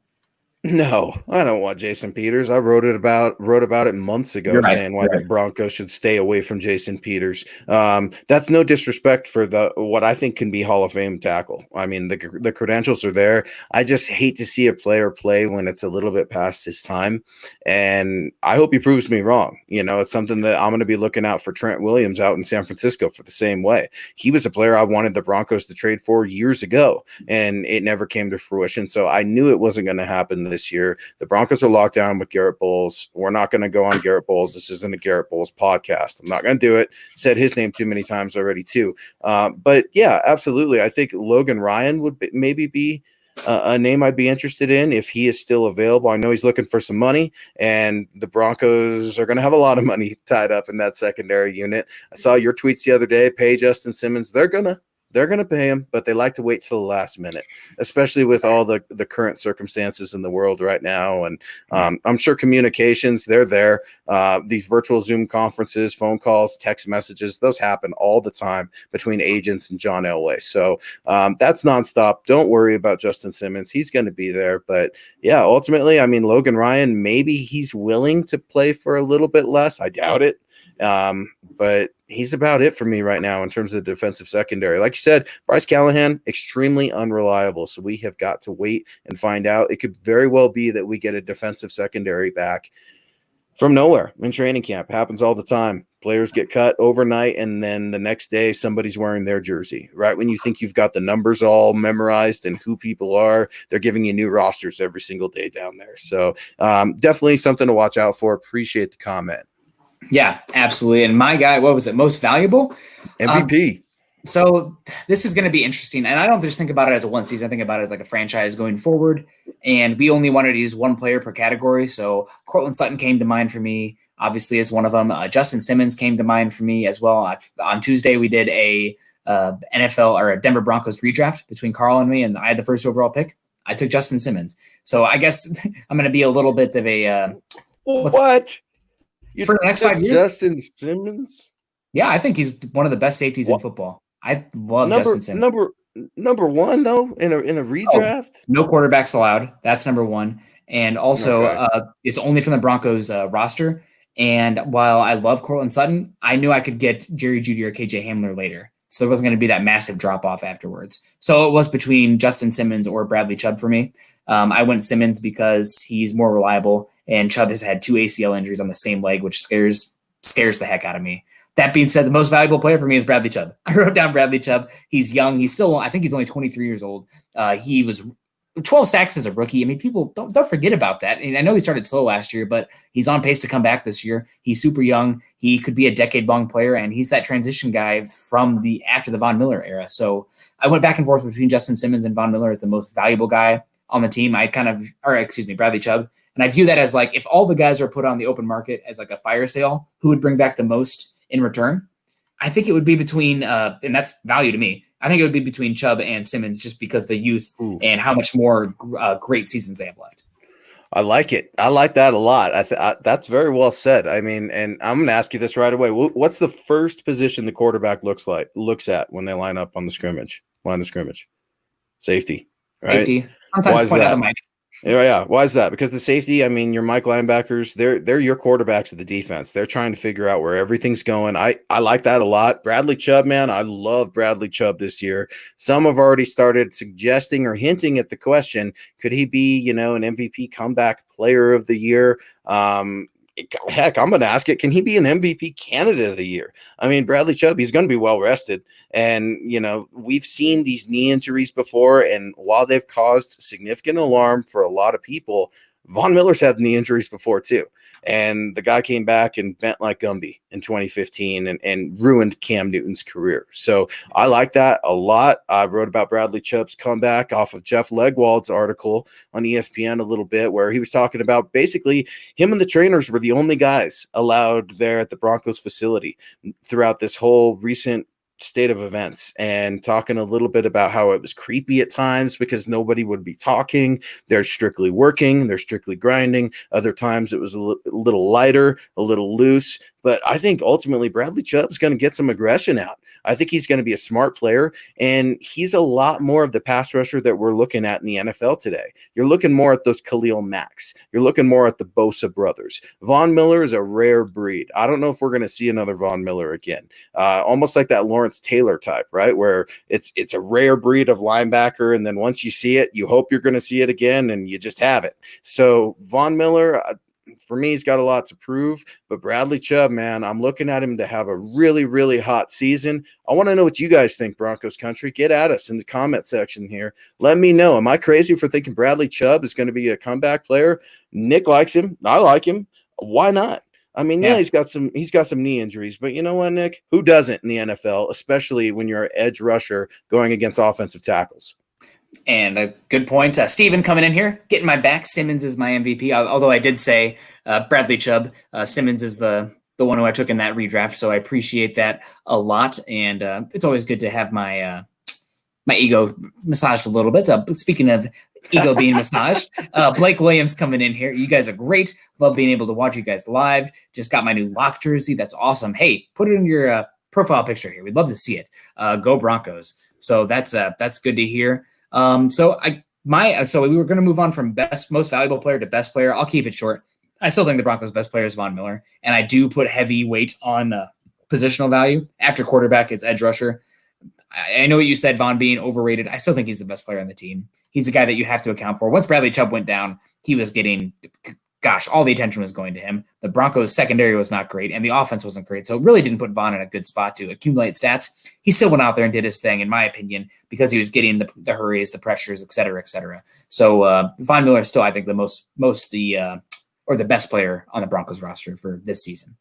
No, I don't want Jason Peters. I wrote about it months ago, saying why the Broncos should stay away from Jason Peters. That's no disrespect for what I think can be Hall of Fame tackle. I mean, the credentials are there. I just hate to see a player play when it's a little bit past his time, and I hope he proves me wrong. It's something that I'm going to be looking out for Trent Williams out in San Francisco for the same way. He was a player I wanted the Broncos to trade for years ago, and it never came to fruition. So I knew it wasn't going to happen this year. The Broncos are locked down with Garrett Bowles. We're not going to go on Garrett Bowles. This isn't a Garrett Bowles podcast. I'm not going to do it. Said his name too many times already too. But yeah, absolutely. I think Logan Ryan would maybe be a name I'd be interested in if he is still available. I know he's looking for some money, and the Broncos are going to have a lot of money tied up in that secondary unit. I saw your tweets the other day, pay Justin Simmons. They're going to pay him, but they like to wait till the last minute, especially with all the current circumstances in the world right now. And I'm sure communications, they're there. These virtual Zoom conferences, phone calls, text messages, those happen all the time between agents and John Elway. So that's nonstop. Don't worry about Justin Simmons. He's going to be there. But yeah, ultimately, I mean, Logan Ryan, maybe he's willing to play for a little bit less. I doubt it. But he's about it for me right now in terms of the defensive secondary. Like you said, Bryce Callahan, extremely unreliable. So we have got to wait and find out. It could very well be that we get a defensive secondary back from nowhere in training camp. Happens all the time. Players get cut overnight, and then the next day somebody's wearing their jersey. Right when you think you've got the numbers all memorized and who people are, they're giving you new rosters every single day down there. So definitely something to watch out for. Appreciate the comment. Yeah, absolutely. And my guy, what was it? Most valuable? MVP. So this is going to be interesting. And I don't just think about it as a one season. I think about it as like a franchise going forward. And we only wanted to use one player per category. So Cortland Sutton came to mind for me, obviously, as one of them. Justin Simmons came to mind for me as well. On Tuesday, we did a NFL or a Denver Broncos redraft between Carl and me, and I had the first overall pick. I took Justin Simmons. So I guess I'm going to be a little bit of a what? For the next 5 years? Justin Simmons? Yeah, I think he's one of the best safeties in football. I love Justin Simmons. Number one though in a redraft. No quarterbacks allowed. That's number one. And also, it's only from the Broncos roster. And while I love Cortland Sutton, I knew I could get Jerry Jeudy or KJ Hamler later. So there wasn't going to be that massive drop off afterwards. So it was between Justin Simmons or Bradley Chubb for me. I went Simmons because he's more reliable, and Chubb has had 2 ACL injuries on the same leg, which scares the heck out of me. That being said, the most valuable player for me is Bradley Chubb. I wrote down Bradley Chubb. He's young. I think he's only 23 years old. He was 12 sacks as a rookie. I mean, people don't forget about that. And I know he started slow last year, but he's on pace to come back this year. He's super young. He could be a decade-long player, and he's that transition guy from after the Von Miller era. So I went back and forth between Justin Simmons and Von Miller as the most valuable guy on the team. Bradley Chubb. And I view that as like, if all the guys are put on the open market as like a fire sale, who would bring back the most in return? I think it would be between, and that's value to me. I think it would be between Chubb and Simmons, just because the youth and how much more great seasons they have left. I like it. I like that a lot. That's very well said. I mean, and I'm going to ask you this right away. What's the first position the quarterback looks at when they line up on the line of scrimmage? Safety. Right? Safety. Sometimes point out the mic. Yeah. Why is that? Because the safety, I mean, your Mike linebackers, they're your quarterbacks of the defense. They're trying to figure out where everything's going. I like that a lot. Bradley Chubb, man, I love Bradley Chubb this year. Some have already started suggesting or hinting at the question, could he be, an MVP comeback player of the year? Heck, I'm going to ask it. Can he be an MVP candidate of the year? I mean, Bradley Chubb, he's going to be well rested. And, we've seen these knee injuries before. And while they've caused significant alarm for a lot of people, Von Miller's had knee injuries before too. And the guy came back and bent like Gumby in 2015 and ruined Cam Newton's career. So I like that a lot. I wrote about Bradley Chubb's comeback off of Jeff Legwold's article on ESPN a little bit, where he was talking about basically him and the trainers were the only guys allowed there at the Broncos facility throughout this whole recent state of events, and talking a little bit about how it was creepy at times because nobody would be talking. They're strictly working, they're strictly grinding. Other times it was a little lighter, a little loose. But I think ultimately Bradley Chubb's going to get some aggression out. I think he's going to be a smart player, and he's a lot more of the pass rusher that we're looking at in the NFL today. You're looking more at those Khalil Macks. You're looking more at the Bosa brothers. Von Miller is a rare breed. I don't know if we're going to see another Von Miller again. Almost like that Lawrence Taylor type, right? Where it's a rare breed of linebacker, and then once you see it, you hope you're going to see it again, and you just have it. So Von Miller, for me, he's got a lot to prove, but Bradley Chubb, man, I'm looking at him to have a really, really hot season. I want to know what you guys think, Broncos country. Get at us in the comment section here. Let me know. Am I crazy for thinking Bradley Chubb is going to be a comeback player? Nick likes him. I like him. Why not? I mean, yeah, he's got some knee injuries, but you know what, Nick? Who doesn't in the NFL, especially when you're an edge rusher going against offensive tackles? And a good point. Steven coming in here, getting my back. Simmons is my MVP, although I did say Bradley Chubb. Simmons is the one who I took in that redraft, so I appreciate that a lot. And it's always good to have my ego massaged a little bit. Speaking of ego being massaged, Blake Williams coming in here. You guys are great. Love being able to watch you guys live. Just got my new lock jersey. That's awesome. Hey, put it in your profile picture here. We'd love to see it. Go Broncos. So that's good to hear. So we were going to move on from most valuable player to best player. I'll keep it short. I still think the Broncos' best player is Von Miller, and I do put heavy weight on positional value. After quarterback, it's edge rusher. I know what you said, Von being overrated. I still think he's the best player on the team. He's a guy that you have to account for. Once Bradley Chubb went down, he was getting, all the attention was going to him. The Broncos' secondary was not great, and the offense wasn't great. So it really didn't put Von in a good spot to accumulate stats. He still went out there and did his thing, in my opinion, because he was getting the hurries, the pressures, et cetera, et cetera. So Von Miller is still, I think, the best player on the Broncos roster for this season.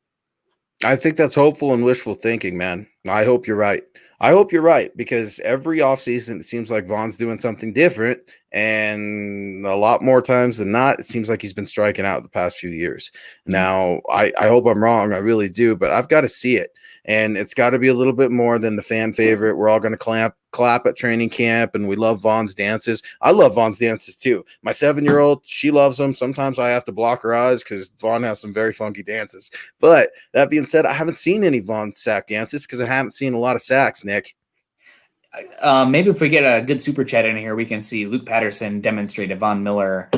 I think that's hopeful and wishful thinking, man. I hope you're right. I hope you're right because every offseason it seems like Vaughn's doing something different. And a lot more times than not, it seems like he's been striking out the past few years. Now, I hope I'm wrong. I really do, but I've got to see it. And it's got to be a little bit more than the fan favorite. We're all going to clap at training camp, and we love Vaughn's dances. I love Vaughn's dances too. My 7-year-old, she loves them. Sometimes I have to block her eyes because Vaughn has some very funky dances. But that being said, I haven't seen any Vaughn sack dances because I haven't seen a lot of sacks, Nick. Maybe if we get a good super chat in here, we can see Luke Patterson demonstrate a Von Miller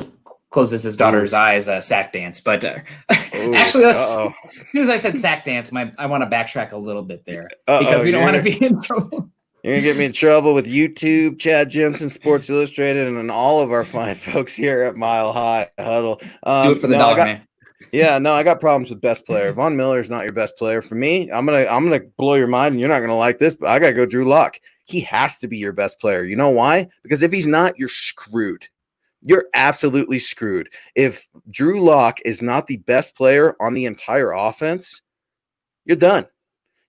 closes his daughter's eyes sack dance. But actually, as soon as I said sack dance, I want to backtrack a little bit there because we don't want to be in trouble. You're going to get me in trouble with YouTube, Chad Jensen, Sports Illustrated, and all of our fine folks here at Mile High Huddle. Do it for the dollar, man. Yeah, no, I got problems with best player. Von Miller is not your best player. For me, I'm gonna blow your mind, and you're not gonna like this, but I gotta go Drew Lock. He has to be your best player. You know why? Because if he's not, you're screwed. You're absolutely screwed. If Drew Lock is not the best player on the entire offense, you're done.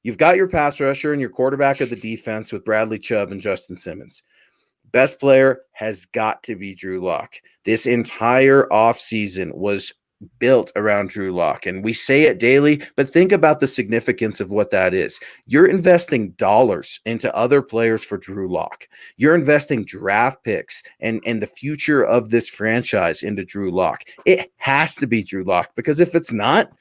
You've got your pass rusher and your quarterback of the defense with Bradley Chubb and Justin Simmons. Best player has got to be Drew Lock. This entire offseason was built around Drew Lock, and we say it daily, but think about the significance of what that is. You're investing dollars into other players for Drew Lock. You're investing draft picks and the future of this franchise into Drew Lock. It has to be Drew Lock, because if it's not,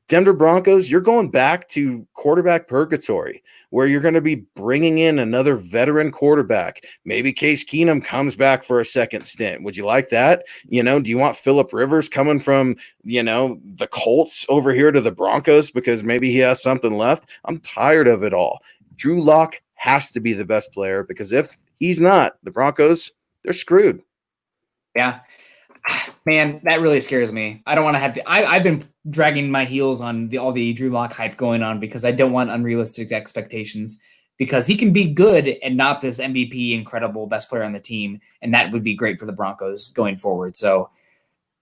Denver Broncos, you're going back to quarterback purgatory, where you're going to be bringing in another veteran quarterback. Maybe Case Keenum comes back for a second stint. Would you like that? Do you want Phillip Rivers coming from, the Colts over here to the Broncos because maybe he has something left? I'm tired of it all. Drew Lock has to be the best player, because if he's not, the Broncos, they're screwed. Yeah. Man, that really scares me. I don't want to have to. I've been dragging my heels on all the Drew Lock hype going on because I don't want unrealistic expectations, because he can be good and not this MVP, incredible best player on the team. And that would be great for the Broncos going forward. So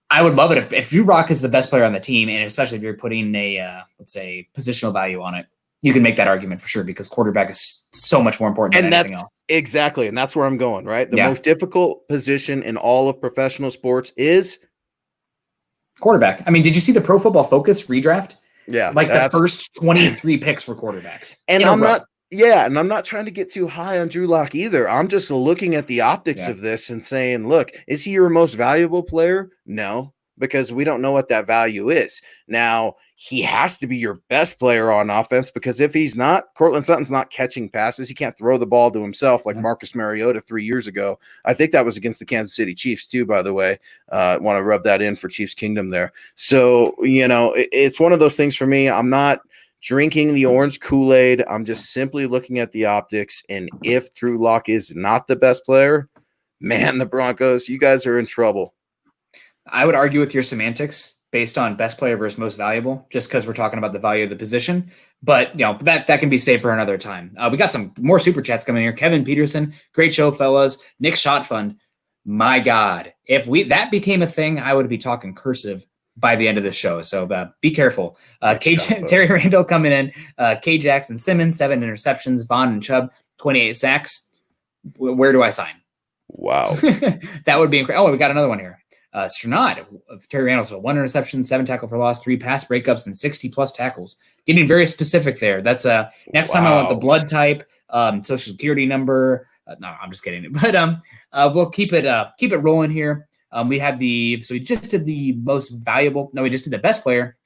I would love it if Drew Lock is the best player on the team. And especially if you're putting a, let's say, positional value on it, you can make that argument for sure, because quarterback is so much more important than anything else. Exactly. And that's where I'm going, right? The most difficult position in all of professional sports is quarterback. I mean, did you see the Pro Football Focus redraft? Yeah. Like the first 23 picks for quarterbacks. And I'm not trying to get too high on Drew Lock either. I'm just looking at the optics of this and saying, look, is he your most valuable player? No, because we don't know what that value is. Now, he has to be your best player on offense, because if he's not, Cortland Sutton's not catching passes. He can't throw the ball to himself like Marcus Mariota 3 years ago. I think that was against the Kansas City Chiefs too, by the way. Want to rub that in for Chiefs Kingdom there. So, it's one of those things for me. I'm not drinking the orange Kool-Aid. I'm just simply looking at the optics. And if Drew Lock is not the best player, man, the Broncos, you guys are in trouble. I would argue with your semantics based on best player versus most valuable, just because we're talking about the value of the position. But that can be saved for another time. We got some more super chats coming here. Kevin Peterson, great show, fellas. Nick Shot Fund, my God, if that became a thing, I would be talking cursive by the end of the show. So be careful. Terry Randall coming in. K Jackson Simmons, 7 interceptions. Vaughn and Chubb, 28 sacks. Where do I sign? Wow, that would be incredible. Oh, we got another one here. Sternad, Terry Randall, 1 interception, 7 tackle for loss, 3 pass breakups, and 60+ tackles. Getting very specific there. That's next time I want the blood type, social security number. No, I'm just kidding. But we'll keep it rolling here. We had we just did the most valuable. No, we just did the best player.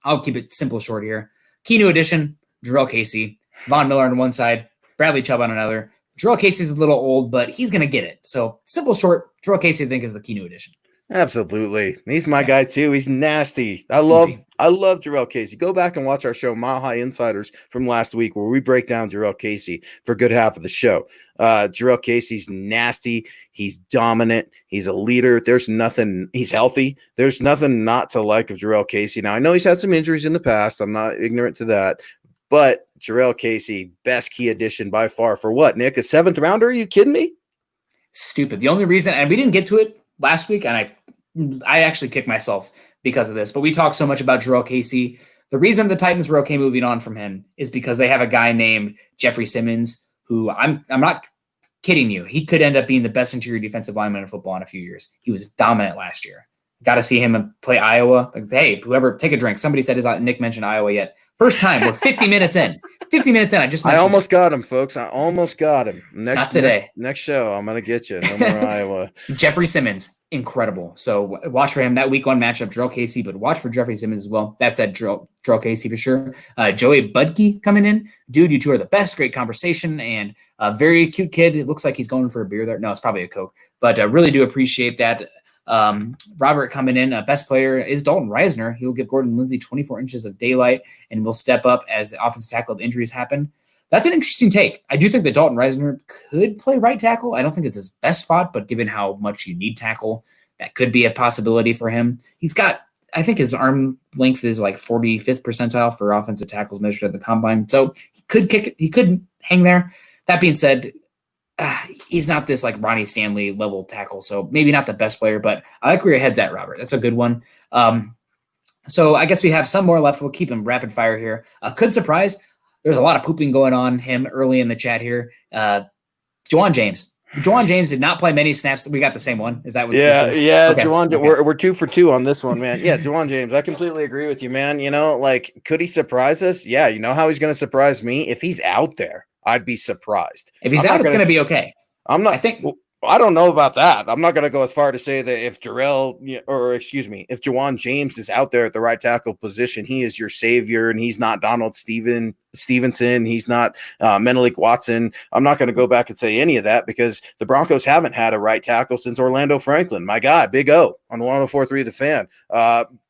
I'll keep it simple, short here. Key new addition, Jarrell Casey, Von Miller on one side, Bradley Chubb on another. Jarrell Casey's a little old, but he's going to get it. So simple, short, Jarrell Casey, I think, is the key new addition. Absolutely. He's my guy too. He's nasty. I love Jarrell Casey. Go back and watch our show, Mile High Insiders, from last week, where we break down Jarrell Casey for a good half of the show. Jarrell Casey's nasty. He's dominant. He's a leader. He's healthy. There's nothing not to like of Jarrell Casey. Now, I know he's had some injuries in the past. I'm not ignorant to that. But Jarrell Casey, best key addition by far. For what, Nick? A 7th rounder? Are you kidding me? Stupid. The only reason, and we didn't get to it last week, and I actually kicked myself because of this, but we talked so much about Jarrell Casey. The reason the Titans were okay moving on from him is because they have a guy named Jeffrey Simmons, who I'm not kidding you. He could end up being the best interior defensive lineman in football in a few years. He was dominant last year. Got to see him play Iowa. Like, hey, whoever, take a drink. Somebody said, Nick mentioned Iowa yet? First time. We're 50 minutes in. 50 minutes in. I almost got him, folks. I almost got him. Not today. Next show, I'm going to get you. No more Iowa. Jeffrey Simmons, incredible. So watch for him. That week 1 matchup, Drill Casey, but watch for Jeffrey Simmons as well. That said, Drill Casey for sure. Joey Budke coming in. Dude, you two are the best. Great conversation and a very cute kid. It looks like he's going for a beer there. No, it's probably a Coke, but I really do appreciate that. Robert coming in, best player is Dalton Reisner. He'll give Gordon Lindsay 24 inches of daylight and will step up as the offensive tackle injuries happen. That's an interesting take. I do think that Dalton Reisner could play right tackle. I don't think it's his best spot, but given how much you need tackle, that could be a possibility for him. He's got, I think his arm length is like 45th percentile for offensive tackles measured at the combine. So he could kick it. He could hang there. That being said, he's not this like Ronnie Stanley level tackle, so maybe not the best player, but I like where your head's at, Robert. That's a good one. So I guess we have some more left. We'll keep him rapid fire here. Could surprise. There's a lot of pooping going on him early in the chat here. Juwan James. Juwan James did not play many snaps. We got the same one. Is that what this is? Yeah. Okay. Juwan, okay. We're 2 for 2 on this one, man. Yeah, Juwan James. I completely agree with you, man. You know, like, could he surprise us? Yeah, you know how he's going to surprise me? If he's out there, I'd be surprised. If he's out, it's going to be okay. I don't know about that. I'm not going to go as far to say that if if Juwan James is out there at the right tackle position, he is your savior, and he's not Donald Stevenson. He's not Menelik Watson. I'm not going to go back and say any of that because the Broncos haven't had a right tackle since Orlando Franklin. My God, Big O on 104.3 The Fan.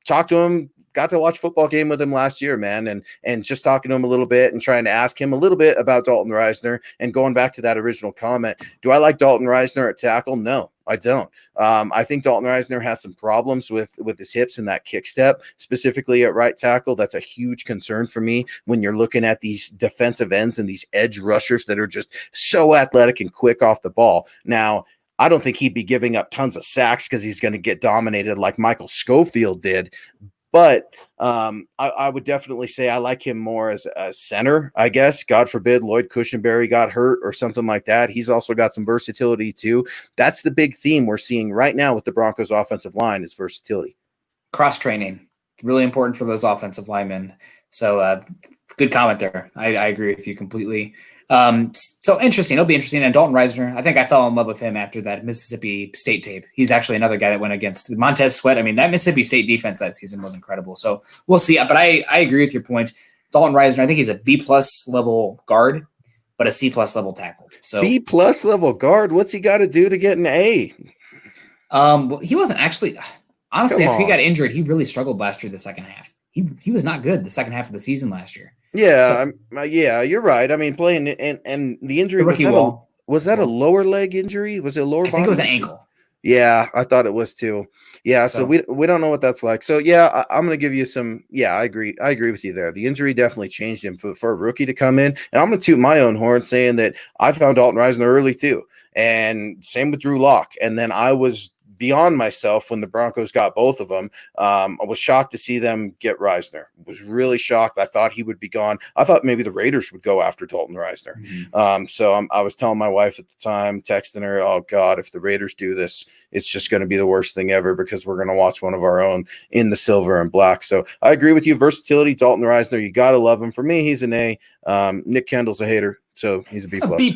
Talk to him. Got to watch a football game with him last year, man, and just talking to him a little bit and trying to ask him a little bit about Dalton Reisner and going back to that original comment. Do I like Dalton Reisner at tackle? No, I don't. I think Dalton Reisner has some problems with his hips and that kick step, specifically at right tackle. That's a huge concern for me when you're looking at these defensive ends and these edge rushers that are just so athletic and quick off the ball. Now, I don't think he'd be giving up tons of sacks because he's going to get dominated like Michael Schofield did. But I would definitely say I like him more as a center, I guess. God forbid Lloyd Cushenberry got hurt or something like that. He's also got some versatility too. That's the big theme we're seeing right now with the Broncos offensive line is versatility. Cross-training, really important for those offensive linemen. So good comment there. I agree with you completely. So interesting. It'll be interesting. And Dalton Reisner, I think I fell in love with him after that Mississippi State tape. He's actually another guy that went against Montez Sweat. I mean, that Mississippi State defense that season was incredible. So we'll see. But I agree with your point. Dalton Reisner, I think he's a B+ level guard, but a C+ level tackle. So B+ level guard. What's he got to do to get an A? Well, he wasn't actually. Honestly, after he got injured, he really struggled last year. The second half, he was not good. The second half of the season last year. Yeah, yeah, you're right. I mean, playing and the injury was that a lower leg injury? Was it a lower? I think it was an ankle. Yeah, I thought it was too. Yeah, so we don't know what that's like. So yeah, I'm gonna give you some. Yeah, I agree with you there. The injury definitely changed him for a rookie to come in, and I'm gonna toot my own horn saying that I found Dalton Reisner early too, and same with Drew Lock, and then I was beyond myself when the Broncos got both of them. I was shocked to see them get Reisner. Was really shocked. I thought he would be gone. I thought maybe the Raiders would go after Dalton Reisner. Mm-hmm. I was telling my wife at the time, texting her, oh God, if the Raiders do this, it's just going to be the worst thing ever because we're going to watch one of our own in the silver and black. So I agree with you. Versatility, Dalton Reisner, you got to love him. For me, he's an A. Nick Kendall's a hater, so he's a B+. B+.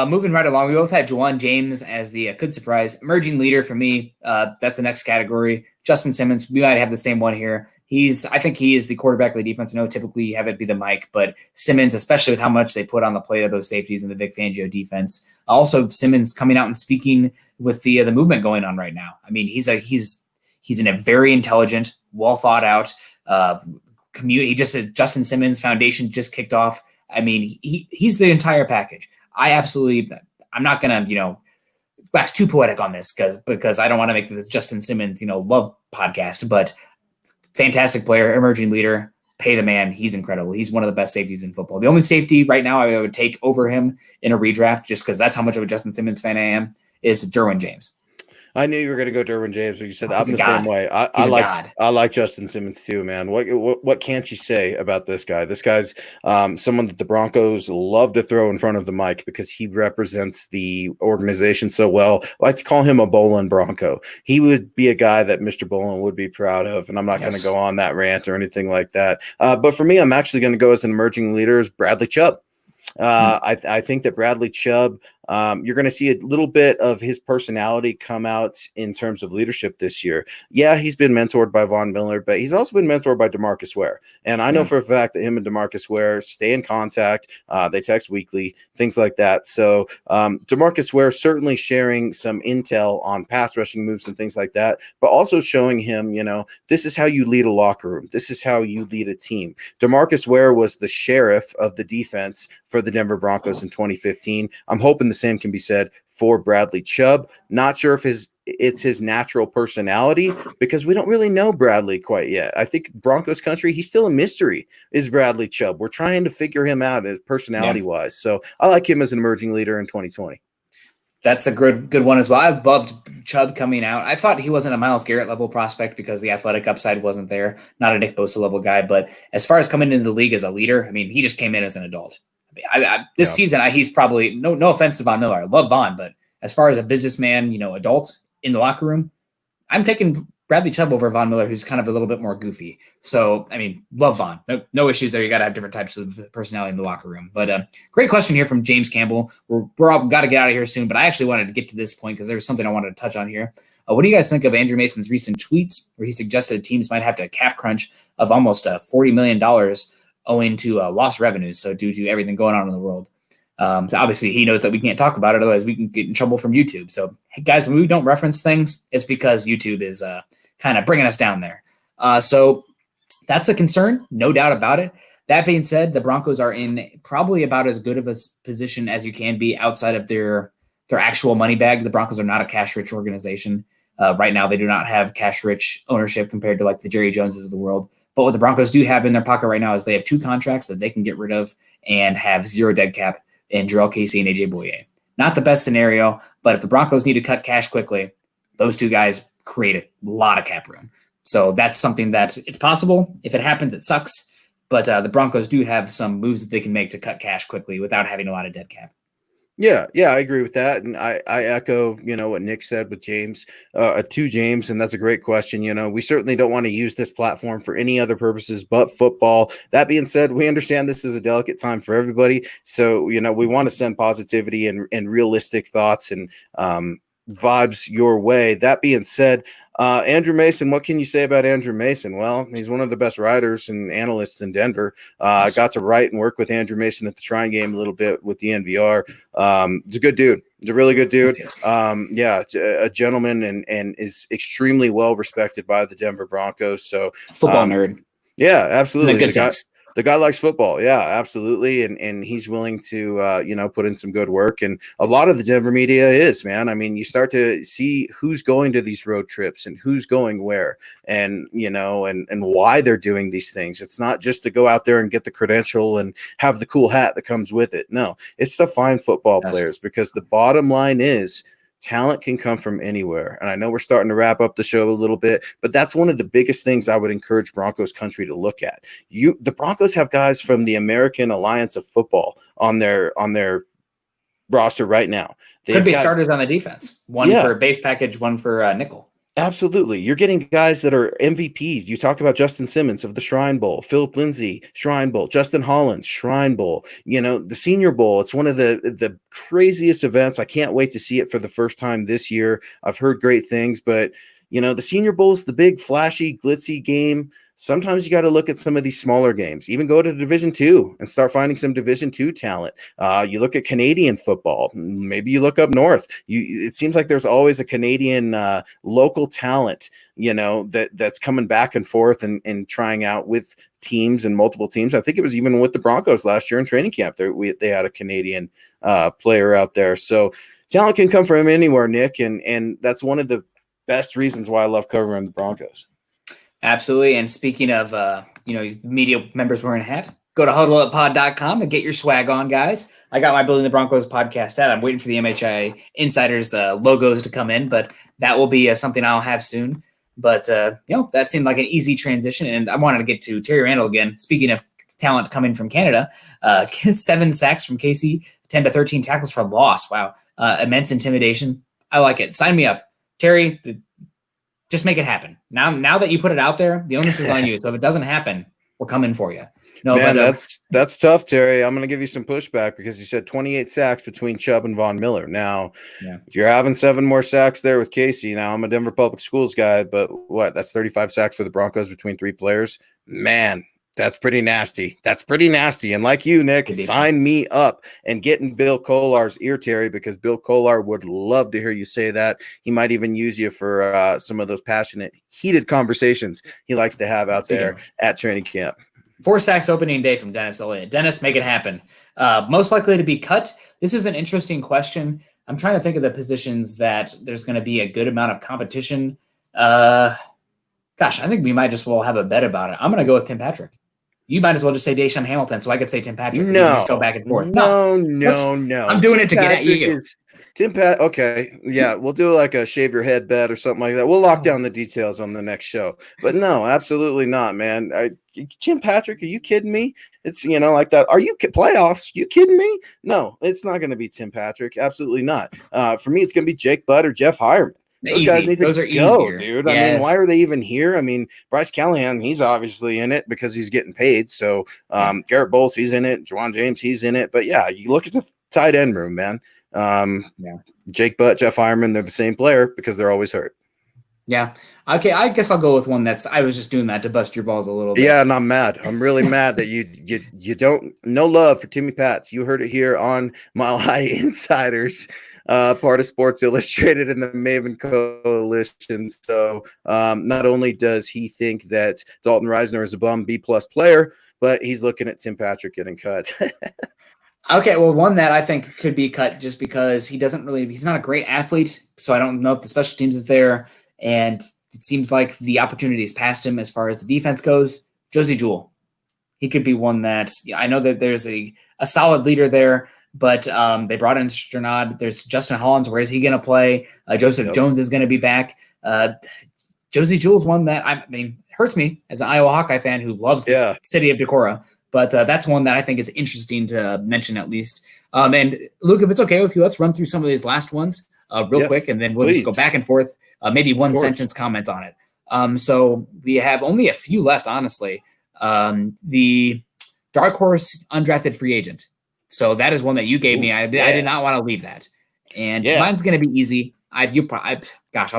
Moving right along, we both had Juwan James as the good surprise. Emerging leader for me, that's the next category. Justin Simmons, we might have the same one here. I think he is the quarterback of the defense. I know typically you have it be the Mike, but Simmons, especially with how much they put on the plate of those safeties in the Vic Fangio defense. Also, Simmons coming out and speaking with the movement going on right now. I mean, he's in a very intelligent, well thought out community. He just said Justin Simmons Foundation just kicked off. I mean, he's the entire package. I'm not going to, wax too poetic on this because I don't want to make this Justin Simmons, love podcast, but fantastic player, emerging leader, pay the man. He's incredible. He's one of the best safeties in football. The only safety right now I would take over him in a redraft, just because that's how much of a Justin Simmons fan I am, is Derwin James. I knew you were going to go Derwin James, but you said He's I'm a the same god. way. He's a god. I like Justin Simmons too, man. What can't you say about this guy? This guy's someone that the Broncos love to throw in front of the mic because he represents the organization so well. I like to call him a Bolin Bronco. He would be a guy that Mr. Bolin would be proud of, and I'm not going to Yes. go on that rant or anything like that. But for me, I'm actually going to go as an emerging leader as Bradley Chubb. I think that Bradley Chubb, you're going to see a little bit of his personality come out in terms of leadership this year. Yeah, he's been mentored by Von Miller, but he's also been mentored by DeMarcus Ware. And I know Yeah. for a fact that him and DeMarcus Ware stay in contact. They text weekly, things like that. So DeMarcus Ware certainly sharing some intel on pass rushing moves and things like that, but also showing him, this is how you lead a locker room. This is how you lead a team. DeMarcus Ware was the sheriff of the defense for the Denver Broncos in 2015. I'm hoping the same can be said for Bradley Chubb. Not sure if it's his natural personality because we don't really know Bradley quite yet. I think Broncos country, he's still a mystery, is Bradley Chubb. We're trying to figure him out as personality wise. So I like him as an emerging leader in 2020. That's a good one as well. I loved Chubb coming out. I thought he wasn't a Myles Garrett level prospect because the athletic upside wasn't there. Not a Nick Bosa level guy, but as far as coming into the league as a leader, I mean, he just came in as an adult. This season, he's probably no offense to Von Miller. I love Von, but as far as a businessman, adult in the locker room, I'm taking Bradley Chubb over Von Miller, who's kind of a little bit more goofy. So, I mean, love Von. No issues there. You got to have different types of personality in the locker room. But great question here from James Campbell. We're all got to get out of here soon, but I actually wanted to get to this point because there was something I wanted to touch on here. What do you guys think of Andrew Mason's recent tweets where he suggested teams might have to cap crunch of almost $40 million owing to lost revenues? So due to everything going on in the world. So obviously he knows that we can't talk about it, otherwise we can get in trouble from YouTube. So hey, guys, when we don't reference things, it's because YouTube is kind of bringing us down there. So that's a concern, no doubt about it. That being said, the Broncos are in probably about as good of a position as you can be outside of their actual money bag. The Broncos are not a cash-rich organization. Right now, they do not have cash-rich ownership compared to like the Jerry Joneses of the world. But what the Broncos do have in their pocket right now is they have 2 contracts that they can get rid of and have 0 dead cap in Jarrell Casey and AJ Bouye. Not the best scenario, but if the Broncos need to cut cash quickly, those 2 guys create a lot of cap room. So that's something that it's possible. If it happens, it sucks. But the Broncos do have some moves that they can make to cut cash quickly without having a lot of dead cap. Yeah, I agree with that, and I echo what Nick said with James, to James, and that's a great question. We certainly don't want to use this platform for any other purposes but football. That being said, we understand this is a delicate time for everybody, so we want to send positivity and realistic thoughts and vibes your way. That being said, Andrew Mason, what can you say about Andrew Mason? Well, he's one of the best writers and analysts in Denver. I got to write and work with Andrew Mason at the Shrine Game a little bit with the NVR. He's a good dude. He's a really good dude. A gentleman and is extremely well respected by the Denver Broncos. So football nerd. Yeah, absolutely. In a good sense. The guy likes football. Yeah, absolutely. And he's willing to, put in some good work. And a lot of the Denver media is, man. I mean, you start to see who's going to these road trips and who's going where and why they're doing these things. It's not just to go out there and get the credential and have the cool hat that comes with it. No, it's to find football players because the bottom line is talent can come from anywhere. And I know we're starting to wrap up the show a little bit, but that's one of the biggest things I would encourage Broncos country to look at. The Broncos have guys from the American Alliance of Football on their roster right now. Could be starters on the defense. One for base package, one for nickel. Absolutely. You're getting guys that are MVPs. You talk about Justin Simmons of the Shrine Bowl, Philip Lindsay, Shrine Bowl, Justin Hollins, Shrine Bowl, the Senior Bowl. It's one of the craziest events. I can't wait to see it for the first time this year. I've heard great things, but the Senior Bowl is the big, flashy, glitzy game. Sometimes you got to look at some of these smaller games, even go to Division II and start finding some Division II talent. You look at Canadian football, maybe you look up north. It seems like there's always a Canadian local talent, that's coming back and forth and trying out with teams and multiple teams. I think it was even with the Broncos last year in training camp. They had a Canadian player out there. So talent can come from anywhere, Nick, and that's one of the best reasons why I love covering the Broncos. Absolutely. And speaking of, media members wearing a hat, Go to huddleuppod.com and get your swag on, guys. I got my Building the Broncos podcast out. I'm waiting for the MHI Insiders logos to come in, but that will be something I'll have soon. But, that seemed like an easy transition, and I wanted to get to Terry Randall again. Speaking of talent coming from Canada, 7 sacks from Casey, 10 to 13 tackles for loss. Wow. Immense intimidation. I like it. Sign me up. Terry, just make it happen. Now that you put it out there, the onus is on you. So if it doesn't happen, we're coming for you. No, man, but, that's tough, Terry. I'm going to give you some pushback because you said 28 sacks between Chubb and Von Miller. Now, if you're having 7 more sacks there with Casey, now I'm a Denver Public Schools guy, but that's 35 sacks for the Broncos between 3 players. Man, that's pretty nasty. That's pretty nasty. And like you, Nick, sign me up and get in Bill Kolar's ear, Terry, because Bill Kolar would love to hear you say that. He might even use you for some of those passionate, heated conversations he likes to have out there at training camp. 4 sacks opening day from Dennis Elliott. Dennis, make it happen. Most likely to be cut. This is an interesting question. I'm trying to think of the positions that there's going to be a good amount of competition. I think we might just well have a bet about it. I'm going to go with Tim Patrick. You might as well just say Deshaun Hamilton, so I could say Tim Patrick. No, just go back and forth. No. I'm doing it to get at you. Okay. Yeah, we'll do like a shave your head bet or something like that. We'll lock down the details on the next show. But no, absolutely not, man. Tim Patrick, are you kidding me? It's, like that. Are you playoffs? You kidding me? No, it's not going to be Tim Patrick. Absolutely not. For me, it's going to be Jake Butt or Jeff Hireman. Those guys need to go, easier. Dude. Yes. I mean, why are they even here? I mean, Bryce Callahan, he's obviously in it because he's getting paid. So Garrett Bowles, he's in it. Juwan James, he's in it. But yeah, you look at the tight end room, man. Jake Butt, Jeff Hireman, they're the same player because they're always hurt. Yeah. Okay, I guess I'll go with one I was just doing that to bust your balls a little bit. Yeah, and I'm mad. I'm really mad that you don't no love for Timmy Pats. You heard it here on Mile High Insiders. Part of Sports Illustrated and the Maven Coalition. So not only does he think that Dalton Reisner is a bum B+ player, but he's looking at Tim Patrick getting cut. Okay, well, one that I think could be cut just because he's not a great athlete, so I don't know if the special teams is there, and it seems like the opportunity is past him as far as the defense goes. Josie Jewell. He could be one that I know that there's a solid leader there, but they brought in Sternad. There's Justin Hollins. Where is he going to play? Joseph Jones is going to be back. Josie Jewell's one that hurts me as an Iowa Hawkeye fan who loves the city of Decorah. But that's one that I think is interesting to mention at least. And Luke, if it's okay with you, let's run through some of these last ones real quick, and then we'll just go back and forth, maybe one sentence comments on it. So we have only a few left, honestly. The dark horse undrafted free agent. So that is one that you gave me. I did not want to leave that. And mine's going to be easy. I'll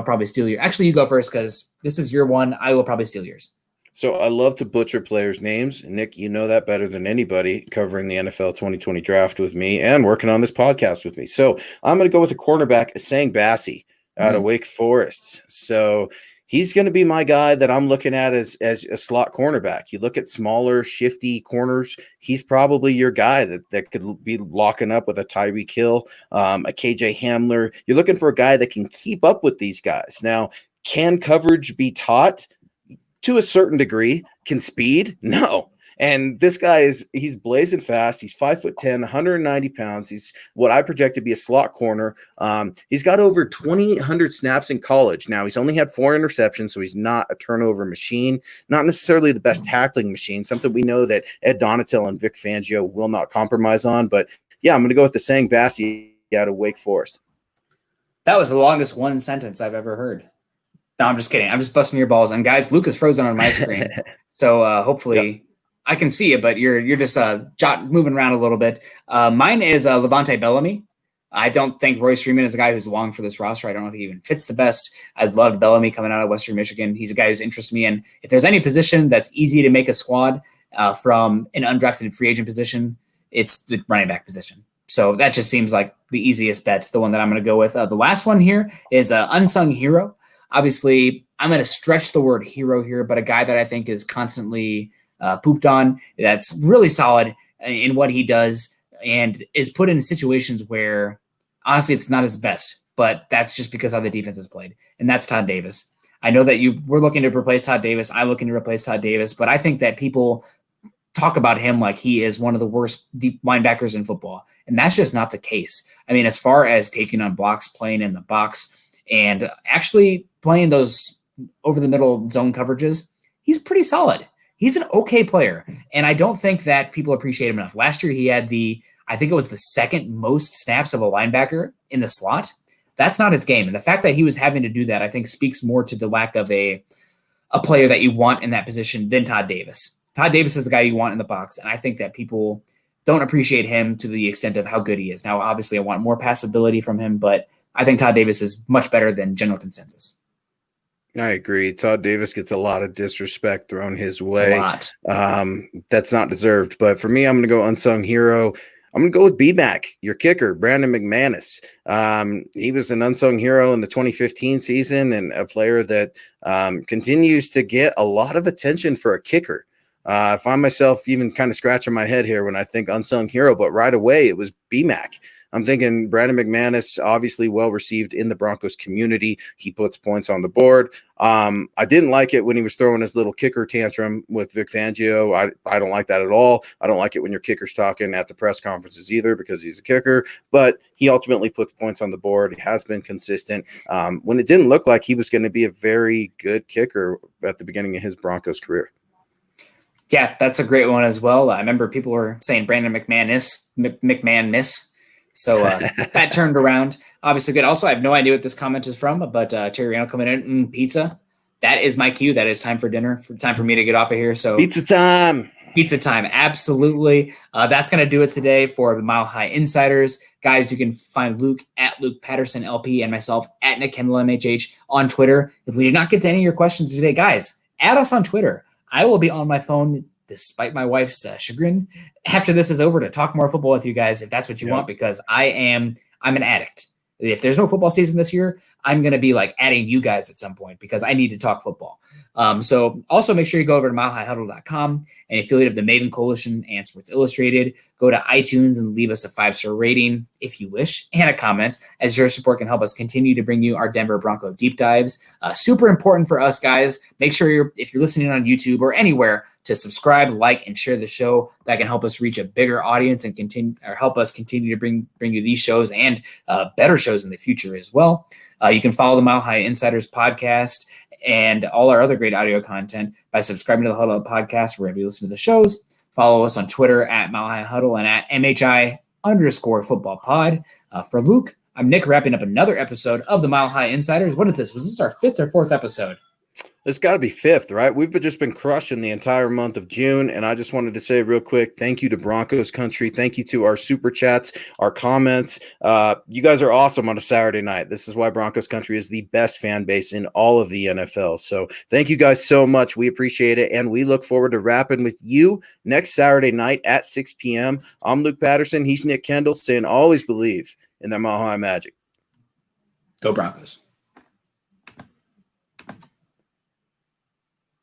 probably steal yours. Actually, you go first because this is your one. I will probably steal yours. So I love to butcher players' names. Nick, you know that better than anybody covering the NFL 2020 draft with me and working on this podcast with me. So I'm going to go with a cornerback, Asang Bassi out of Wake Forest. So he's going to be my guy that I'm looking at as a slot cornerback. You look at smaller, shifty corners, he's probably your guy that could be locking up with a Tyreek Hill, a KJ Hamler. You're looking for a guy that can keep up with these guys. Now, can coverage be taught? To a certain degree. Can speed? No. And this guy he's blazing fast. He's 5'10", 190 pounds. He's what I project to be a slot corner. He's got over 2,800 snaps in college. Now he's only had 4 interceptions, so he's not a turnover machine, not necessarily the best tackling machine, something we know that Ed Donatel and Vic Fangio will not compromise on. But yeah, I'm going to go with the Asang Bassi out of Wake Forest. That was the longest one sentence I've ever heard. No, I'm just kidding. I'm just busting your balls. And guys, Luke is frozen on my screen. So hopefully I can see it, but you're just moving around a little bit. Mine is Levante Bellamy. I don't think Royce Freeman is a guy who's long for this roster. I don't know if he even fits the best. I loved Bellamy coming out of Western Michigan. He's a guy who's interested me in. If there's any position that's easy to make a squad from an undrafted free agent position, it's the running back position. So that just seems like the easiest bet, the one that I'm going to go with. The last one here is unsung hero. Obviously, I'm going to stretch the word hero here, but a guy that I think is constantly pooped on, that's really solid in what he does and is put in situations where, honestly, it's not his best, but that's just because how the defense is played, and that's Todd Davis. I know that we're looking to replace Todd Davis. I'm looking to replace Todd Davis, but I think that people talk about him like he is one of the worst deep linebackers in football. And that's just not the case. I mean, as far as taking on blocks, playing in the box, and actually playing those over the middle zone coverages, he's pretty solid. He's an okay player. And I don't think that people appreciate him enough. Last year, he had I think it was the second most snaps of a linebacker in the slot. That's not his game. And the fact that he was having to do that, I think, speaks more to the lack of a player that you want in that position than Todd Davis. Todd Davis is the guy you want in the box, and I think that people don't appreciate him to the extent of how good he is. Now, obviously, I want more passability from him, but I think Todd Davis is much better than general consensus. I agree. Todd Davis gets a lot of disrespect thrown his way. A lot. That's not deserved. But for me, I'm going to go unsung hero. I'm going to go with B-Mac, your kicker, Brandon McManus. He was an unsung hero in the 2015 season and a player that continues to get a lot of attention for a kicker. I find myself even kind of scratching my head here when I think unsung hero, but right away it was B-Mac. I'm thinking Brandon McManus, obviously well received in the Broncos community. He puts points on the board. I didn't like it when he was throwing his little kicker tantrum with Vic Fangio. I don't like that at all. I don't like it when your kicker's talking at the press conferences either because he's a kicker. But he ultimately puts points on the board. He has been consistent. When it didn't look like he was going to be a very good kicker at the beginning of his Broncos career. Yeah, that's a great one as well. I remember people were saying Brandon McManus. So that turned around. Obviously good. Also, I have no idea what this comment is from, but Terry coming in, pizza. That is my cue. That is time for dinner. Time for me to get off of here. So pizza time. Pizza time. Absolutely. That's going to do it today for the Mile High Insiders. Guys, you can find Luke at Luke Patterson LP and myself at Nick Kendell MHH on Twitter. If we did not get to any of your questions today, guys, add us on Twitter. I will be on my phone, despite my wife's chagrin, after this is over to talk more football with you guys, if that's what you want, because I'm an addict. If there's no football season this year, I'm going to be like adding you guys at some point because I need to talk football. So also make sure you go over to milehighhuddle.com and affiliate of the Maven Coalition and Sports Illustrated. Go to iTunes and leave us a 5-star rating if you wish and a comment, as your support can help us continue to bring you our Denver Bronco deep dives. Super important for us, guys. Make sure if you're listening on YouTube or anywhere to subscribe, like, and share the show. That can help us reach a bigger audience and help us continue to bring you these shows and better shows in the future as well. You can follow the Mile High Insiders podcast and all our other great audio content by subscribing to the Huddle Up podcast wherever you listen to the shows. Follow us on Twitter at Mile High Huddle and at MHI_football pod. For Luke, I'm Nick, wrapping up another episode of the Mile High Insiders. What is this? Was this our 5th or 4th episode? It's got to be 5th, right? We've just been crushing the entire month of June, and I just wanted to say real quick, thank you to Broncos Country. Thank you to our super chats, our comments. You guys are awesome on a Saturday night. This is why Broncos Country is the best fan base in all of the NFL. So thank you guys so much. We appreciate it, and we look forward to rapping with you next Saturday night at 6 p.m. I'm Luke Patterson. He's Nick Kendell, saying always believe in that Mile High magic. Go Broncos.